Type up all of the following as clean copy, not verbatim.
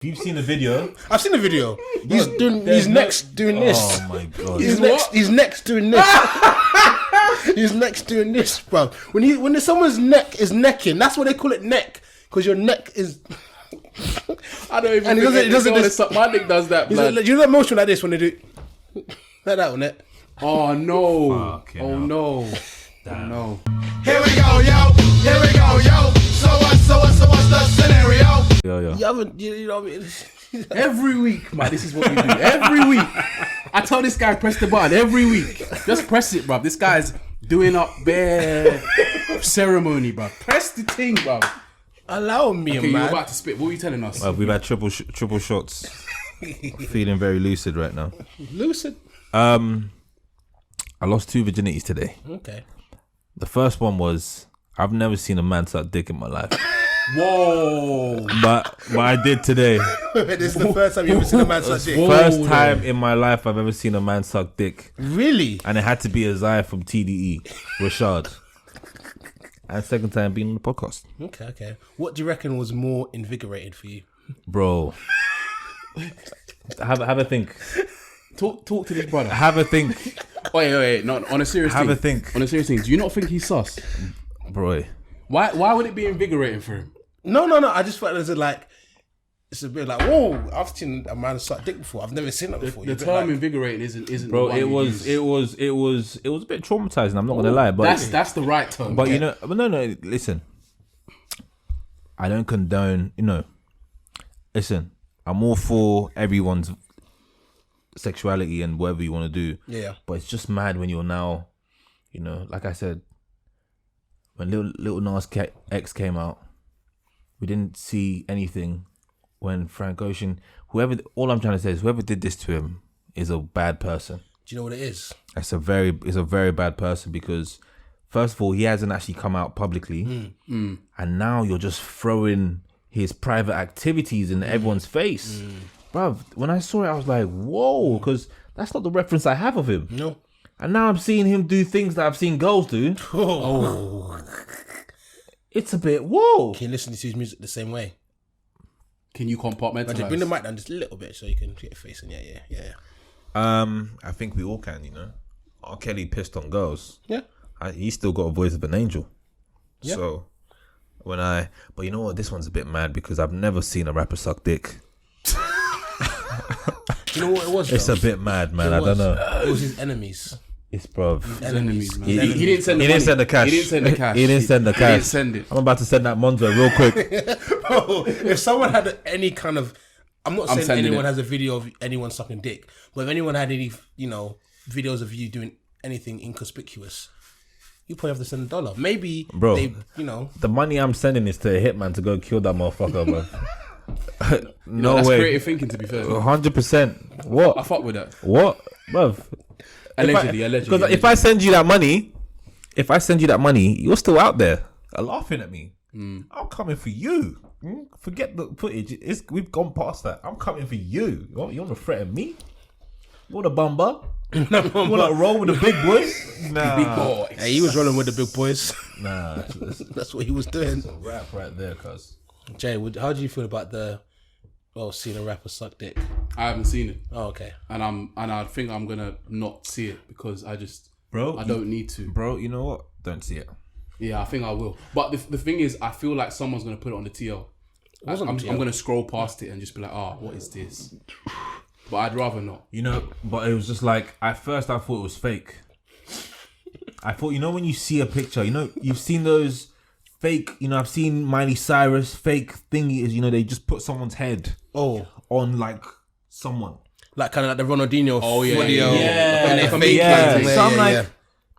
If you've seen the video, I've seen the video. He's doing. His neck's doing this. Oh my god. His neck's doing this. His neck's doing this, bro. When someone's neck is necking, that's what they call it, neck, because your neck is. I don't even. And it doesn't. My dick does that. You know the motion like this when they do like that on it. Oh no! Fucking Oh hell. no! Damn. Oh no! Here we go, yo. Here we go, yo. So what's the scenario? Yo. You haven't, you know what I mean? Every week, man, this is what we do. Every week. I tell this guy, press the button every week. Just press it, bruv. This guy's doing up bare ceremony, bruv. Press the thing, bruv. Allow me, Okay, man. you're about to spit. What were you telling us? We've had triple shots. Feeling very lucid right now. Lucid. I lost 2 virginities today. Okay. The first one was I've never seen a man suck dick in my life. Whoa! But I did today. This is the first time you've ever seen a man suck dick. First time in my life I've ever seen a man suck dick. Really? And it had to be a Zai from TDE, Rashad. And second time being on the podcast. Okay. What do you reckon was more invigorating for you? Bro. Have a think. Talk to this brother. Have a think. Wait. No, on a serious thing. Have a think. On a serious thing. Do you not think he's sus? Bro. Why would it be invigorating for him? No. I just felt it's a bit like, whoa, I've seen a man suck dick before. I've never seen that before. The term invigorating isn't. Bro, the one it was a bit traumatizing. I'm not gonna lie, but that's the right term. But you know, but no. Listen, I don't condone. Listen, I'm all for everyone's sexuality and whatever you want to do. Yeah. But it's just mad when you're now, like I said, when Little Nas X came out, we didn't see anything. When Frank Ocean, all I'm trying to say is whoever did this to him is a bad person. Do you know what it is? It's a very bad person because first of all, he hasn't actually come out publicly, and now you're just throwing his private activities in everyone's face. Bruv, when I saw it, I was like, whoa, because that's not the reference I have of him. No. And now I'm seeing him do things that I've seen girls do. Oh. It's a bit, whoa. Can you listen to his music the same way? Can you compartmentalize? Bring the mic down just a little bit so you can get your face in. Yeah. I think we all can, R. Kelly pissed on girls. Yeah. He's still got a voice of an angel. Yeah. So but you know what? This one's a bit mad because I've never seen a rapper suck dick. Do you know what it was? It's a bit mad, man. I don't know. It was his enemies. It's bruv. Enemies, man. He didn't send the He didn't send the cash. He didn't send the cash. He didn't send the cash. He didn't send it. I'm about to send that Monzo real quick. Bro, if someone had any kind of, I'm not saying sending anyone it. has a video of anyone sucking dick, but if anyone had any, videos of you doing anything inconspicuous, you probably have to send $1. Maybe Bro, they, the money I'm sending is to a hitman to go kill that motherfucker, bro. No that's way. creative thinking, to be fair. 100%. What? I fuck with that. What, bruv? Allegedly. Because if I send you that money, you're still out there laughing at me. I'm coming for you. Forget the footage. We've gone past that. I'm coming for you. You want to threaten me? You want to bumba? You want to roll with the big boys? Nah. Big boys. Hey, he was rolling with the big boys. Nah. That's what he was doing. Rap right there, cuz. Jay, how do you feel about seeing a rapper suck dick? I haven't seen it. Oh, okay. And I think I'm gonna not see it because I Bro, don't need to. Bro, you know what? Don't see it. Yeah, I think I will. But the thing is, I feel like someone's gonna put it on the TL. I'm gonna scroll past it and just be like, what is this? But I'd rather not. But it was just like, at first I thought it was fake. I thought, when you see a picture, you've seen those fake, I've seen Miley Cyrus fake thingy is, they just put someone's head on like someone. Like kind of like the Ronaldinho video. So I'm like,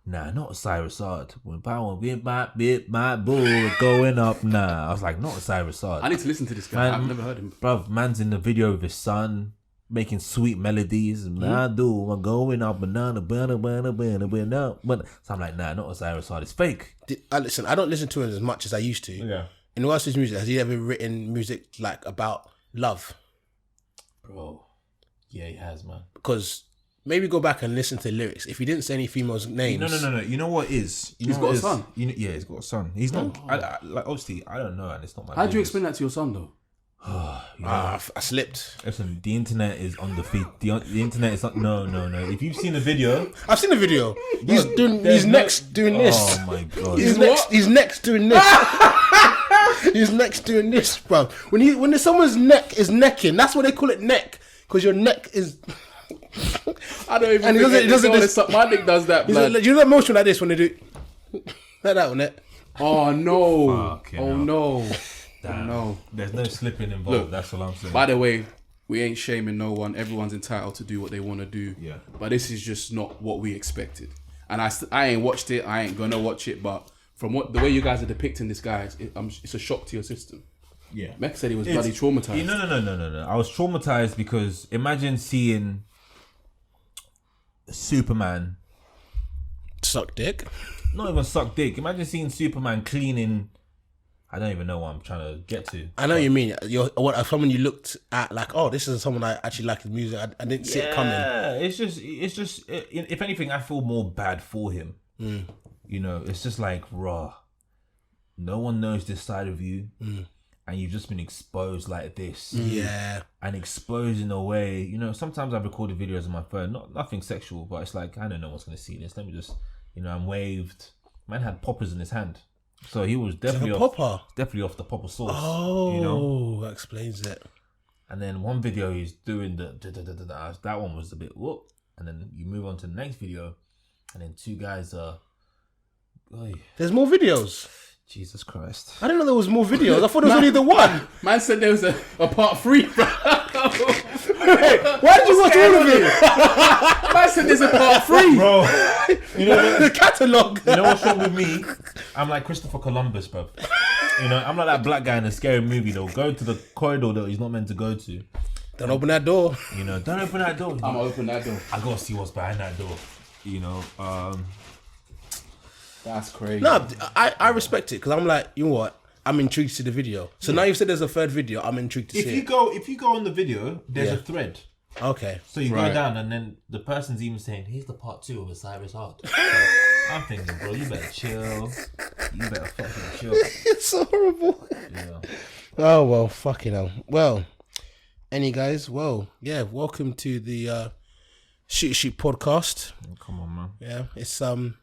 nah, not Cyrus Hard. When power bit my bull going up, nah. I was like, not Cyrus Hard. I need to listen to this guy. I've never heard him. Bruv, man's in the video with his son, making sweet melodies. And I'm going up, banana. So I'm like, nah, not Cyrus Hard. It's fake. I don't listen to him as much as I used to. Yeah. In regards to his music, has he ever written music like about love? Bro, yeah, he has, man. Because maybe go back and listen to the lyrics. If he didn't say any females' names, No. You know what is? He's got a son. Yeah, he's got a son. He's not. Obviously, I don't know, and it's not my. How do you business. explain that to your son though? I slipped. Listen, the internet is on the feet. The internet is not. No. If you've seen the video, I've seen the video. He's doing. He's next doing this. Oh my god. He's next doing this. He's next doing this, bro. When someone's neck is necking, that's what they call it, neck, because your neck is. I don't even. And he doesn't this. My dick does that. You know that motion like this when they do like that on it. Oh no! Fucking Oh hell. no! Damn. No. There's no slipping involved. Look, that's all I'm saying. By the way, we ain't shaming no one. Everyone's entitled to do what they want to do. Yeah. But this is just not what we expected. And I ain't watched it. I ain't gonna watch it. But from the way you guys are depicting this guy, it's a shock to your system. Yeah. Mech said he was bloody traumatized. No. I was traumatized because imagine seeing Superman Suck dick. not even suck dick. Imagine seeing Superman cleaning. I don't even know what I'm trying to get to. I know what you mean. Someone you looked at like, oh, this is someone I actually like his music. I didn't see it coming. Yeah, it's just. If anything, I feel more bad for him. You know, it's just like raw. No one knows this side of you, and you've just been exposed like this. Yeah, and exposed in a way. You know, sometimes I've recorded videos on my phone, nothing sexual, but it's like I don't know what's gonna see this. Let me just, I'm waved. Man had poppers in his hand. So he was definitely off the popper sauce. Oh, that explains it. And then one video he's doing that one was a bit whoop. And then you move on to the next video, and then two guys are. There's more videos. Jesus Christ! I didn't know there was more videos. I thought it was only the one. Man said there was a part 3. Bro. Why did you watch all of it? Man said there's a part 3, Bro, The catalogue. You know what's wrong with me? I'm like Christopher Columbus, bro. I'm like that black guy in a scary movie that'll go to the corridor that he's not meant to go to. Don't open that door. Don't open that door. I'm gonna open that door. I gotta see what's behind that door. That's crazy. No, I respect it because I'm like, you know what? I'm intrigued to see the video. So now you've said there's a third video. I'm intrigued to see it. If you go on the video, there's a thread. Okay. So you go down, and then the person's even saying, "Here's the part 2 of Osiris Hard." So I'm thinking, bro, you better chill. You better fucking chill. It's horrible. Yeah. Oh well, fucking hell. Well, any guys? Well, yeah. Welcome to the Shoot podcast. Come on, man. Yeah, it's So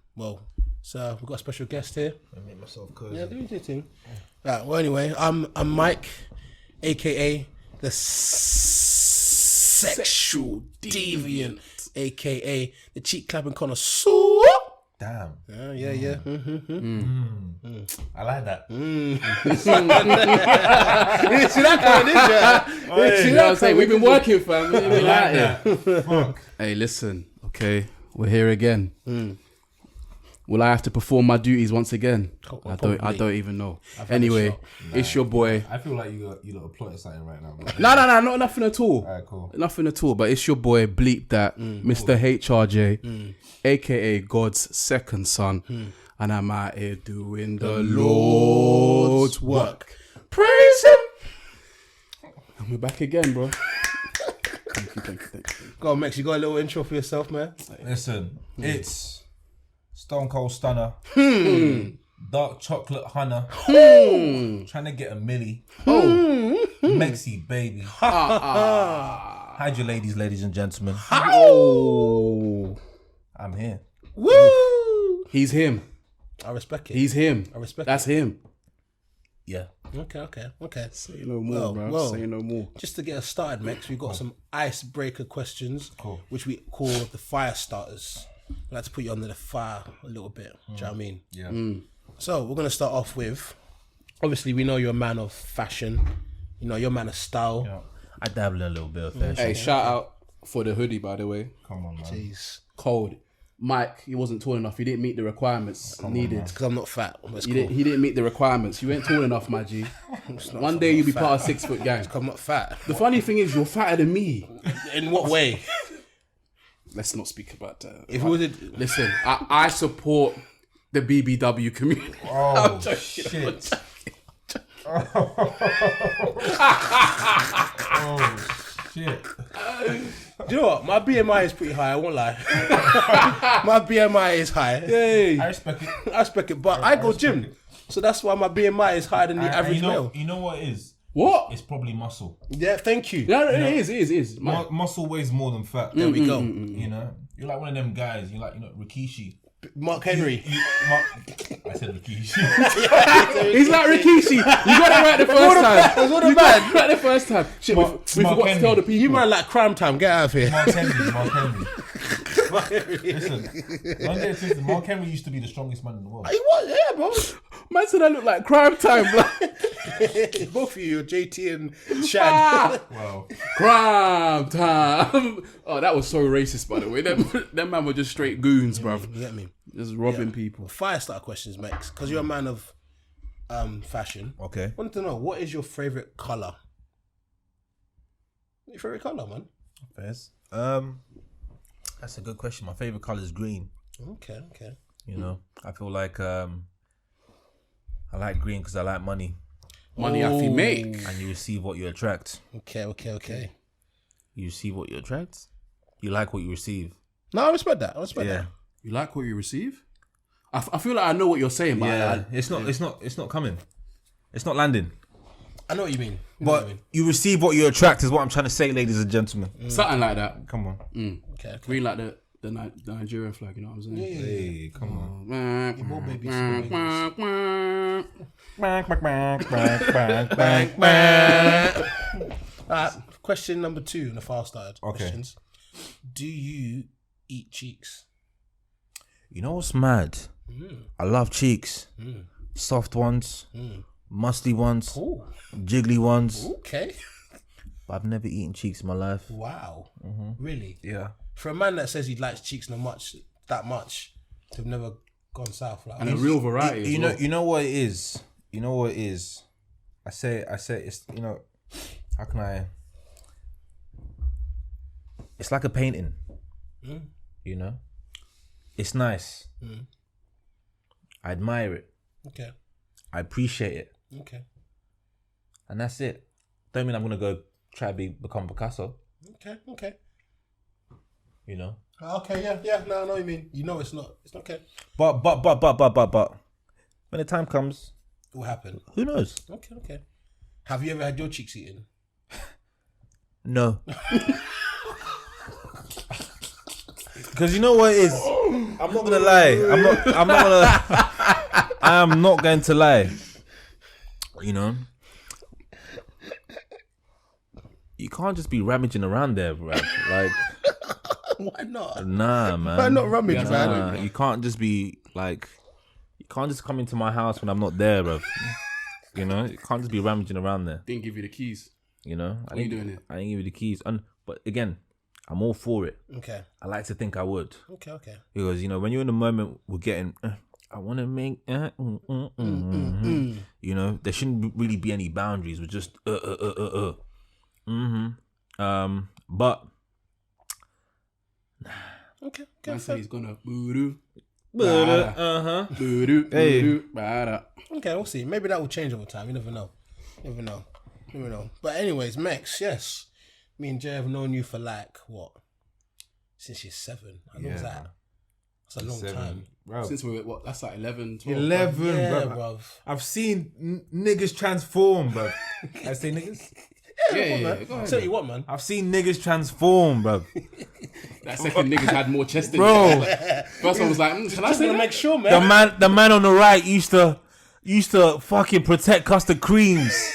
we've got a special guest here. I make myself cozy. Yeah, do your thing. Right, well, anyway, I'm Mike, aka the sexual deviant, aka the cheek clapping connoisseur. Damn. Yeah. I like that. See that kind of You know what I'm saying? We've been working, fam. We've been I out like here. that. Fuck. Hey, listen. Okay, we're here again. Will I have to perform my duties once again? I don't even know. Anyway, it's your boy. I feel like you got a plot something right now. No, nothing at all. Alright, cool. Nothing at all. But it's your boy, Bleep That, Mr. HRJ, aka God's second son, and I'm out here doing the Lord's work. Praise Him. And we're back again, bro. Thank you. Go on, Max, you got a little intro for yourself, man? Listen, it's Stone Cold Stunner, Dark Chocolate Hunter, trying to get a milli. Mexi baby. Hide your ladies and gentlemen. I'm here. Woo! He's him. I respect it. He's him. I respect That's him. Yeah. Okay. Say no more, bro. Say no more. Just to get us started, Max, we've got some icebreaker questions, which we call the fire starters. I like to put you under the fire a little bit. Do you know what I mean? Yeah. So we're gonna start off with. Obviously, we know you're a man of fashion. You're a man of style. Yeah. I dabble in a little bit of fashion. Hey, shout out for the hoodie, by the way. Come on, man. Jeez, Cold. Mike, he wasn't tall enough. He didn't meet the requirements needed. because I'm not fat. But it's He, cool. didn't, he didn't meet the requirements. You ain't tall enough, my G. One day you'll be part of 6 foot gang. I'm not fat. The funny thing is, you're fatter than me. In what way? Let's not speak about that. If we did, Listen, I support the BBW community. Oh, shit. Oh, shit. do you know what? My BMI is pretty high. I won't lie. My BMI is high. Hey. I respect it. I respect it, but I go respect gym, it. so that's why my BMI is higher than the average male. You know what it is? What? It's probably muscle. Yeah, thank you. Yeah, it is. Muscle weighs more than fat. There we go. You know, you're like one of them guys. You're like, Rikishi. Mark Henry. I said Rikishi. He's like Rikishi. You got it right the first time. What a You man. got it right the first time. Shit, we Mark forgot to Henry. tell the people. You man like crime time. Get out of here. Mark Henry. Listen, don't get it twisted. Mark Henry used to be the strongest man in the world. He was, yeah, bro. Man said I look like crime time. Both of you, JT and Shad. Wow. Crime time. Oh, that was so racist, by the way. Them man were just straight goons, bruv. You get me? Just robbing people. Fire starter questions, Max. Because you're a man of fashion. Okay. I wanted to know, what is your favourite colour? Your favourite colour, man? Fairs. That's a good question. My favorite color is green. Okay. You know, I feel like I like green because I like money, Money I feel make. and you receive what you attract. Okay. You receive what you attract. You like what you receive. No, I respect that. that. You like what you receive? I feel like I know what you're saying, but It's not coming. It's not landing. I know what you mean. But you receive what you attract is what I'm trying to say, ladies and gentlemen. something like that. Come on. Okay. Green like the Nigerian flag, you know what I'm saying? Hey, come on. More babies. Question number 2 in the fast started questions. Do you eat cheeks? You know what's mad? I love cheeks. Soft ones, musty ones, jiggly ones. Okay. But I've never eaten cheeks in my life. Wow. Really? Yeah. For a man that says he likes cheeks that much, they've never gone south. Like, And a real variety. You as know, well. you know what it is. You know what it is. I say it's, how can I? It's like a painting. You know, it's nice. I admire it. Okay. I appreciate it, Okay. and that's it. Don't mean I'm gonna go try to become Picasso. Okay. You know, Okay. Yeah. No, I know what you mean. You know, it's not. It's okay. but when the time comes, It will happen. who knows? Okay. Have you ever had your cheeks eaten? No. Because you know what it is. I'm not gonna lie. I am not going to lie. You know, you can't just be rummaging around there, bro. Like, Why not? nah, man. Why not rummage, Yeah, man? Nah, you can't just be like, you can't just come into my house when I'm not there, bro. You know, you can't just be rummaging around there. Didn't give you the keys. You know, What are you doing here? I didn't give you the keys, but again, I'm all for it. Okay. I like to think I would. Okay. Because, when you're in the moment, we're getting, I want to make, you know, there shouldn't really be any boundaries. We're just, but. Okay. Man said he's gonna boo-doo. Uh-huh. Boo-doo. Hey. Boo-doo. Bada. Okay, we'll see. Maybe that will change over time. You never know. But anyways, Max, yes. Me and Jay have known you for what? Since you're 7. How long was that? That's a long time. Bro. Since we were, that's like 11, 12. 11, Yeah, bro. bruv. I've seen niggas transform, bro. I say niggas? Yeah. Go ahead. Tell you what, man. I've seen niggas transform, bro. That second niggas had more chest than Bro. you. First one was like, can I Just say gonna that? make sure, man. The man on the right used to fucking protect custard creams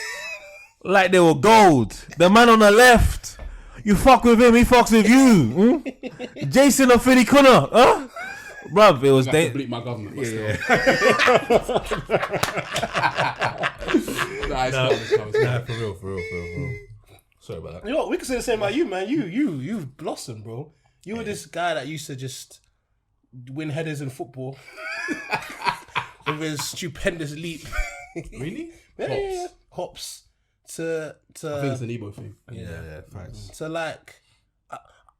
like they were gold. The man on the left, you fuck with him, he fucks with you. Jason or Philly Cunner, huh? Bruv, it was I have to bleep my government. But still. Nah, it's cool. For real. Sorry about that. You know what? We can say the same about you, man. You've blossomed, bro. You were this guy that used to just win headers in football with his stupendous leap. Really? Yeah. Hops to I think it's an Igbo thing. Yeah, facts. So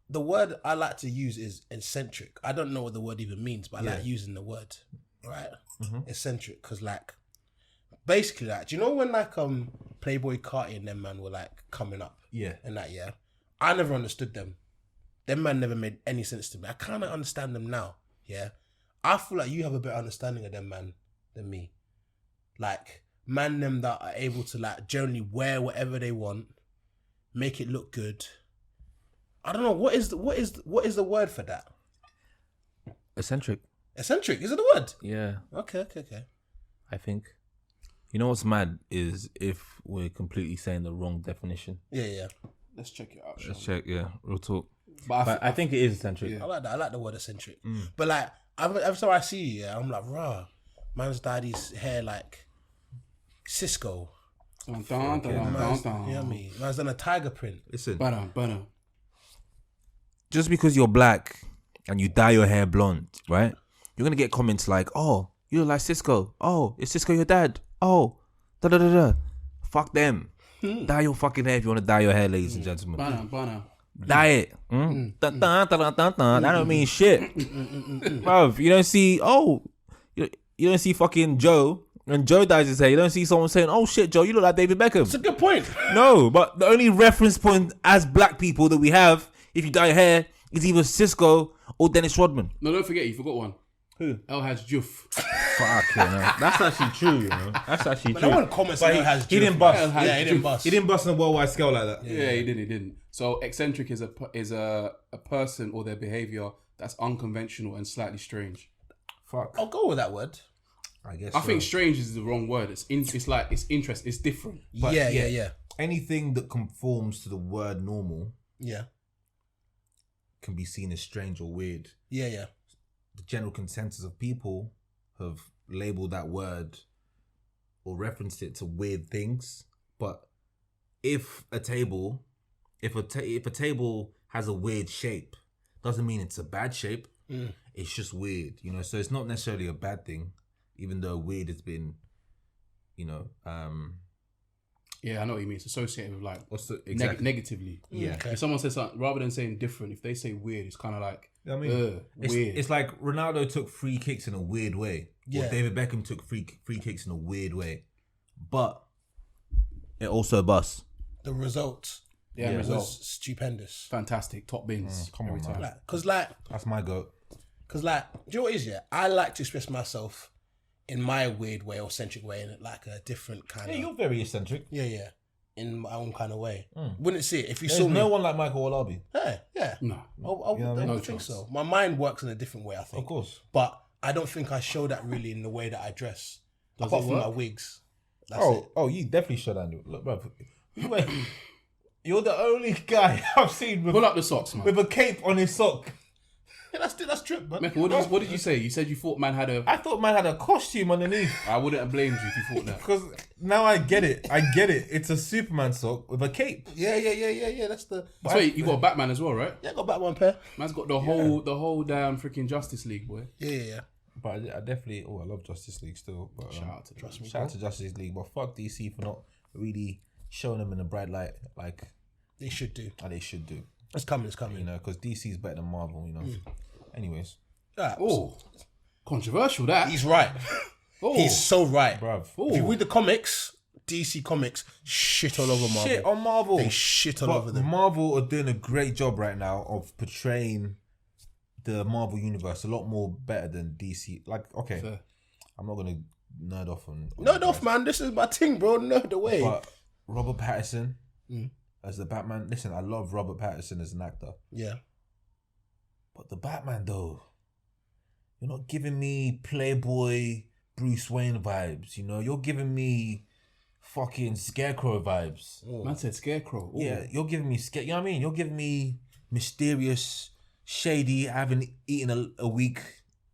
the word I like to use is eccentric. I don't know what the word even means, but I like using the word, right? Eccentric, because basically, do you know when Playboy Carti and them man were coming up? Yeah. And I never understood them. Them man never made any sense to me. I kind of understand them now. Yeah. I feel like you have a better understanding of them man than me. man them that are able to like generally wear whatever they want, make it look good. I don't know what is the word for that. Eccentric. Eccentric, is it the word? Yeah, Okay. I think. You know what's mad is if we're completely saying the wrong definition. Yeah. Let's check it out. Let's check. Yeah, real talk. But I think it is eccentric. Yeah. I like that. I like the word eccentric. But like every time I see you, I'm like, rah, man's dyed his hair like Cisco. Dun, dun, dun, dun, Man's, dun. you know what I mean? Man's done a tiger print. Listen, Banter. just because you're black and you dye your hair blonde, right? You're gonna get comments like, "Oh, you look like Cisco. Oh, is Cisco your dad? Oh, da da da da." Fuck them. Dye your fucking hair if you want to dye your hair, ladies and gentlemen. Banter. Dye it. Dun, dun, dun, dun, dun, dun. That don't mean shit. Bruv, you don't see, you don't see fucking Joe. When Joe dyes his hair, you don't see someone saying, "Oh shit, Joe, you look like David Beckham." It's a good point. No, but the only reference point as black people that we have, if you dye your hair, is either Cisco or Dennis Rodman. No, don't forget, you forgot one. Who? El Hadj Diouf. Fuck, you know. That's actually true, you know. That's actually But true. no one comments But on it has he didn't bust. Yeah, he didn't bust. He didn't bust on a worldwide scale like that. Yeah, he didn't. So eccentric is a person or their behavior that's unconventional and slightly strange. Fuck. I'll go with that word. I guess I think strange is the wrong word. It's interest. It's different. But Yeah. anything that conforms to the word normal Yeah. can be seen as strange or weird. Yeah. The general consensus of people have labeled that word or referenced it to weird things. But if a table has a weird shape, doesn't mean it's a bad shape. It's just weird, you know. So it's not necessarily a bad thing, even though weird has been, you know, Yeah, I know what you mean. It's associated with like what's the exactly? negatively. Yeah. Okay. If someone says something, rather than saying different, if they say weird, it's kind of like, I mean, weird. It's like Ronaldo took free kicks in a weird way. Yeah. Or David Beckham took free kicks in a weird way. But it also busts. The result yeah, was result. stupendous. Fantastic. Top bins. Come on, every time. man. Because That's my goat. do you know what it is? Yeah, I like to express myself in my weird way or eccentric way, in like a different kind Yeah, of. you're very eccentric. Yeah. In my own kind of way. Wouldn't see it if you There's saw me. no one like Michael Olabi. Yeah. No. I You know what I mean? don't No think chance. so. My mind works in a different way, I think. Of course. But I don't think I show that really in the way that I dress. Does Apart it from work? my wigs. That's it. You definitely shut down. Look, bro. You're the only guy I've seen Pull up the socks, man. with a cape on his sock. Yeah, that's true, man. Mecca, what did you say? You said you thought man had a... I thought man had a costume underneath. I wouldn't have blamed you if you thought that. Because now I get it. It's a Superman sock with a cape. Yeah. That's the. So wait, you got Batman as well, right? Yeah, I got back one pair. Man's got the whole damn freaking Justice League, boy. Yeah. But I definitely, I love Justice League still. But, Shout out to Trust Me. Shout out to Justice League. But fuck DC for not really showing them in a bright light like They should do. they should do. It's coming. You know, because DC is better than Marvel, you know. Anyways. Right. Oh, controversial that. He's right. Oh. He's so right. Bruv. If you read the comics, DC Comics shit all over Marvel. Shit on Marvel. They shit all But over them. Marvel are doing a great job right now of portraying the Marvel universe a lot more better than DC. Like, okay, Fair. I'm not gonna nerd off on Nerd off, man. This is my thing, bro. Nerd away. But Robert Pattinson as the Batman. Listen, I love Robert Pattinson as an actor. Yeah. But the Batman, though, you're not giving me Playboy Bruce Wayne vibes. You know, you're giving me fucking Scarecrow vibes. Man said Scarecrow. Ooh. Yeah, you're giving me You know what I mean? You're giving me mysterious, shady. I haven't eaten a week.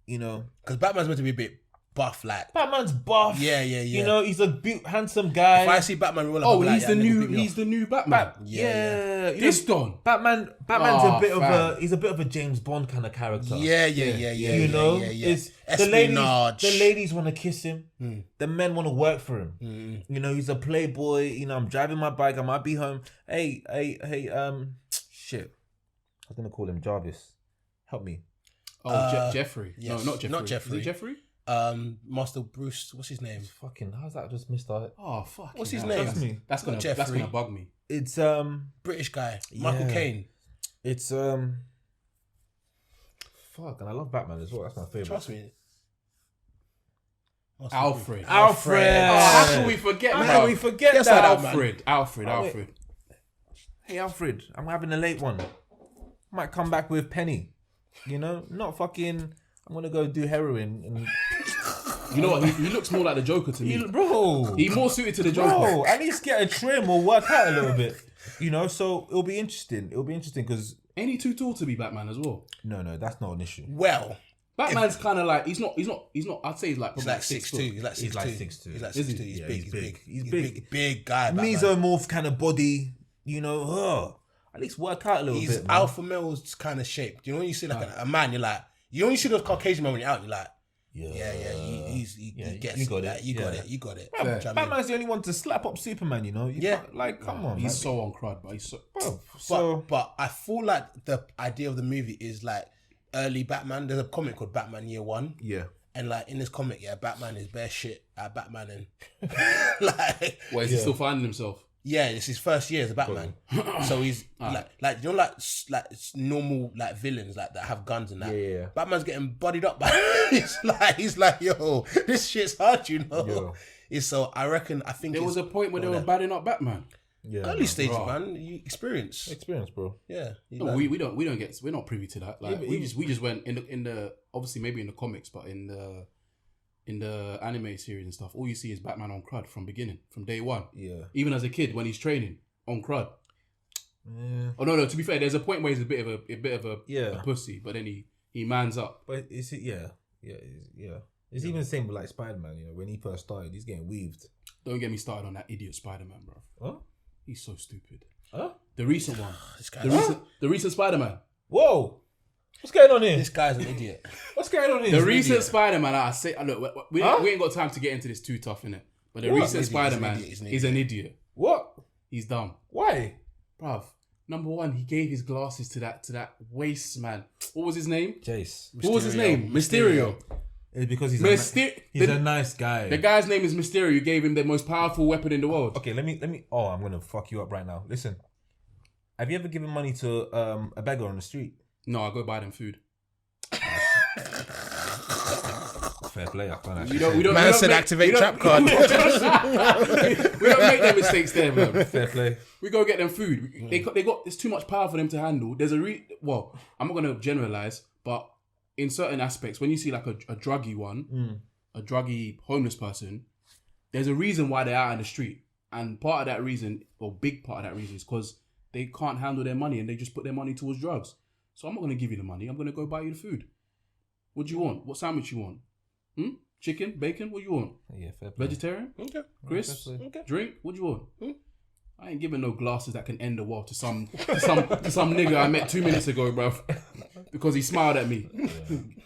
You know, Because Batman's meant to be a bit buff, like. Batman's buff. Yeah. You know, he's a handsome guy. If I see Batman rolling, Oh, I'll be like, he's yeah, the nigga, new. pick me He's up. the new Batman. Yeah, you This know, done. Batman's Oh, a bit of fam. he's a bit of a James Bond kind of character. Yeah. You know, it's Espionage. the ladies want to kiss him. The men want to work for him. You know, he's a playboy. You know, I'm driving my bike. I might be home. Hey, shit. I was gonna call him Jarvis. Help me. Oh, Jeffrey. yes. No, not Jeffrey. Not Jeffrey. Is it Jeffrey? Master Bruce. What's his name? Fucking, how's that just missed out? Oh, fuck. What's his hell. name? Trust me. That's Not gonna Jeffrey. bug me. It's British guy. Michael Yeah. Caine. It's fuck, and I love Batman as well. That's my favorite. Trust me. Alfred. Alfred. How can we forget? How bro? can we forget Yes, that? I know, man. Alfred. Hey, Alfred, I'm having a late one. Might come back with Penny. You know, not fucking. I'm gonna go do heroin. And... You know what? He looks more like the Joker to me. Bro. He's more suited to the Joker. Bro, at least get a trim or work out a little bit. You know, so it'll be interesting. Because Ain't he too tall to be Batman as well? no, that's not an issue. Well, Batman's kind of like he's not. I'd say he's like he's probably like 6'2". He's like 6'2". He's like 6'2". He's like Is he? 6'2". He's Yeah, big. he's He's big. big. He's He's big. big guy. Batman. Mesomorph kind of body. You know, at least work out a little He's bit. Man. alpha male's kind of shape. You know when you see like a man, you're like, you only see those Caucasian men when you're out. You're like, yeah, he gets you got it. it. You got Yeah. it. You got it. Bro, Do you know what I mean? Batman's the only one to slap up Superman. You know, Yeah. like come on, He's man. so on crud, but he's so. Bro, so But I feel like the idea of the movie is like early Batman. There's a comic called Batman Year One. yeah. And like in this comic, Batman is bare shit at Batman and like Well, is he still finding himself? yeah, it's his first year as a Batman. So he's like you know like normal like villains like that have guns and that. Yeah. Batman's getting bodied up by he's like yo, this shit's hard, you know. Yo. It's so I think There was a point where they were badding up Batman. Yeah. early stages, Bro. man. You experience. bro. Yeah. You No, like- we don't get. We're not privy to that. Like Yeah, we just went in the obviously maybe in the comics, but in the anime series and stuff, all you see is Batman on crud from day one. Yeah. Even as a kid when he's training on crud. Yeah. Oh no. To be fair, there's a point where he's a bit of a Yeah. pussy, but then he mans up. But is it? Yeah. It's even the same with like Spider-Man. You know, when he first started, he's getting weaved. Don't get me started on that idiot Spider-Man, bro. Huh? He's so stupid. Huh? The recent one. This guy, The recent Spider-Man. Whoa! What's going on here? this guy's an idiot. What's going on here? The recent Spider-Man, I say, look, we ain't got time to get into this too tough, innit? But the recent He's an Spider-Man idiot, he's an is an idiot. What? He's dumb. Why? Bruv, number one, he gave his glasses to that waste man. What was his name? Jace. What was his name? Mysterio. It's because he's Myster- a nice guy. The guy's name is Mysterio. You gave him the most powerful weapon in the world. Okay, let me. Oh, I'm gonna fuck you up right now. Listen, have you ever given money to a beggar on the street? No, I go buy them food. Fair play. I can't We actually. don't. Man said activate trap card. We don't make them mistakes there, man. Fair play. We go get them food. They got. It's too much power for them to handle. There's well, I'm not gonna generalize, but in certain aspects, when you see like a druggy one, a druggy homeless person, there's a reason why they're out in the street, and part of that reason, or big part of that reason, is because they can't handle their money and they just put their money towards drugs. So I'm not gonna give you the money. I'm gonna go buy you the food. What do you want? What sandwich you want? Chicken, bacon? What do you want? Yeah, fair play. Vegetarian? Okay. Crisps? fair Okay. Drink? What do you want? I ain't giving no glasses that can end the world to some nigga I met 2 minutes ago, bro, because he smiled at me.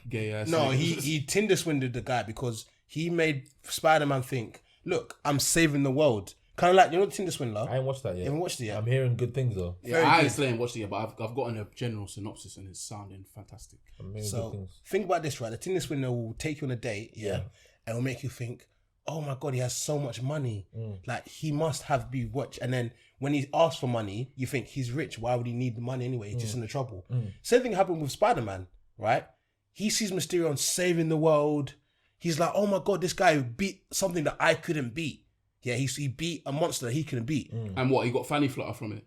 Gay ass. No, nigga. he Tinder swindled the guy because he made Spider-Man think, look, I'm saving the world. Kind of like, you know, Tinder swindler. I ain't watched that yet. You haven't watched it yet? I'm hearing good things though. Yeah, very I good. ain't still ain't watched it yet, but I've gotten a general synopsis and it's sounding fantastic. I'm hearing good So things. think about this, right? The Tinder swindler will take you on a date, and will make you think, oh my God, he has so much money. Like, he must have be watch. And then when he asks for money, you think he's rich. Why would he need the money anyway? He's just in the trouble. Same thing happened with Spider-Man, right? He sees Mysterio on saving the world. He's like, oh my God, this guy beat something that I couldn't beat. Yeah, he beat a monster that he couldn't beat. And what, he got fanny flutter from it?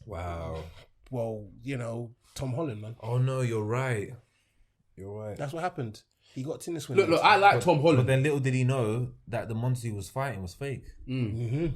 Wow. Well, you know, Tom Holland, man. Oh no, you're right. You're right. That's what happened. He got Tinder swindler. Look, I like Tom Holland. But then little did he know that the monster he was fighting was fake.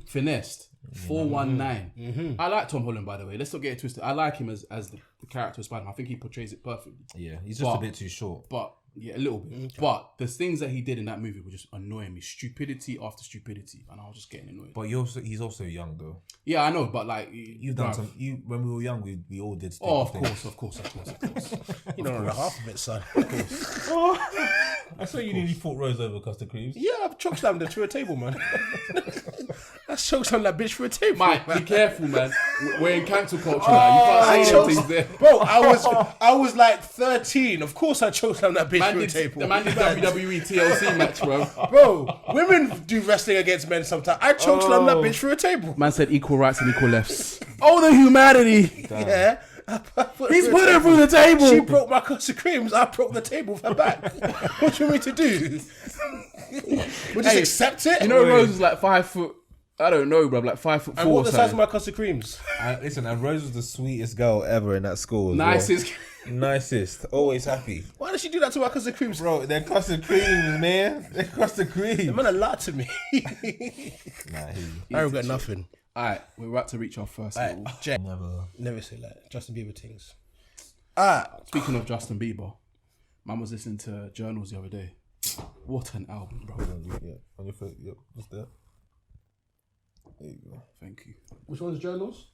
Finessed. 419. I like Tom Holland, by the way. Let's not get it twisted. I like him as the character of Spider-Man. I think he portrays it perfectly. Yeah, he's just a bit too short. But yeah, a little bit. But the things that he did in that movie were just annoying me. Stupidity after stupidity, and I was just getting annoyed. But he's also young though. Yeah, I know. But like, You've done some. When we were young, we all did. Oh, stupid of course. You don't know the half of it, son. I saw you nearly fought Rose over custard creams. Yeah, I've chokeslammed her through a table, man. I chokeslammed that bitch through a table. Mate, be careful, man. We're in cancel culture now. You can't say choked- things there. Bro, I was like 13. Of course I chokeslammed that bitch through a table. The man did WWE TLC match, bro. Bro, women do wrestling against men sometimes. I chokeslammed that bitch through a table. Man said equal rights and equal lefts. Oh, the humanity. Yeah. He's put it through the table. She broke my custard creams. I broke the table with her back. What do you want me to do? We'll just accept it. You know, Rose was like 5 foot. I don't know, bro. Like 5'4". And what the size of my custard creams? Listen, and Rose was the sweetest girl ever in that school. Nicest. Nicest. Always happy. Why did she do that to my custard creams? Bro, they're custard creams, man. They're custard The creams. man a lot to me. Nah, I regret nothing. Alright, we're about to reach our first little... Jay, never. never say that. Justin Bieber things. Speaking of Justin Bieber, man was listening to Journals the other day. What an album, bro. Yeah, on your foot. Yep, just there. There you go. Thank you. Which one's Journals?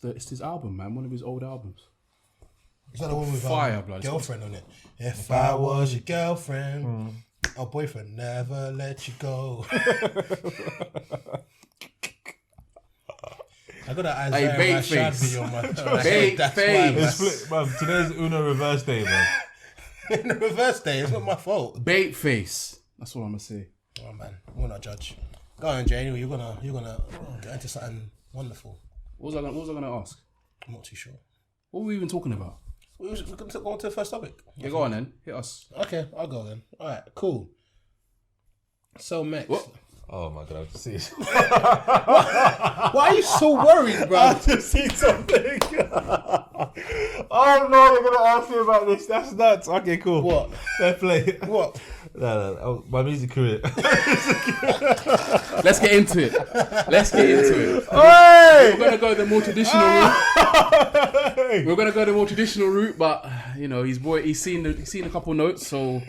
It's his album, man. One of his old albums. Is that the one with Fire, blood. girlfriend on it? If I was your girlfriend, or boyfriend, never let you go. I got that Isaiah Hey, Rashad Bateface. video on my Bateface. That's why, Split, man. Today's Uno reverse day, man. man. In the reverse day, it's not my fault. Bait face. That's what I'm gonna say. Oh man, we're not judge. Go on, Jay. Anyway, you're gonna get into something wonderful. What was I gonna ask? I'm not too sure. What were we even talking about? We're going to go on to the first topic. Yeah, go on then. Hit us. Okay, I'll go then. All right, cool. So, Max. What? Oh my god, I have to see it. Why are you so worried, bro? I have to see something. Oh no, they're gonna ask me about this. That's nuts. Okay, cool. What? Fair play. What? No, my music career. Let's get into it. Hey! We're gonna go the more traditional route. We're gonna go the more traditional route, but you know, he's seen a couple notes, so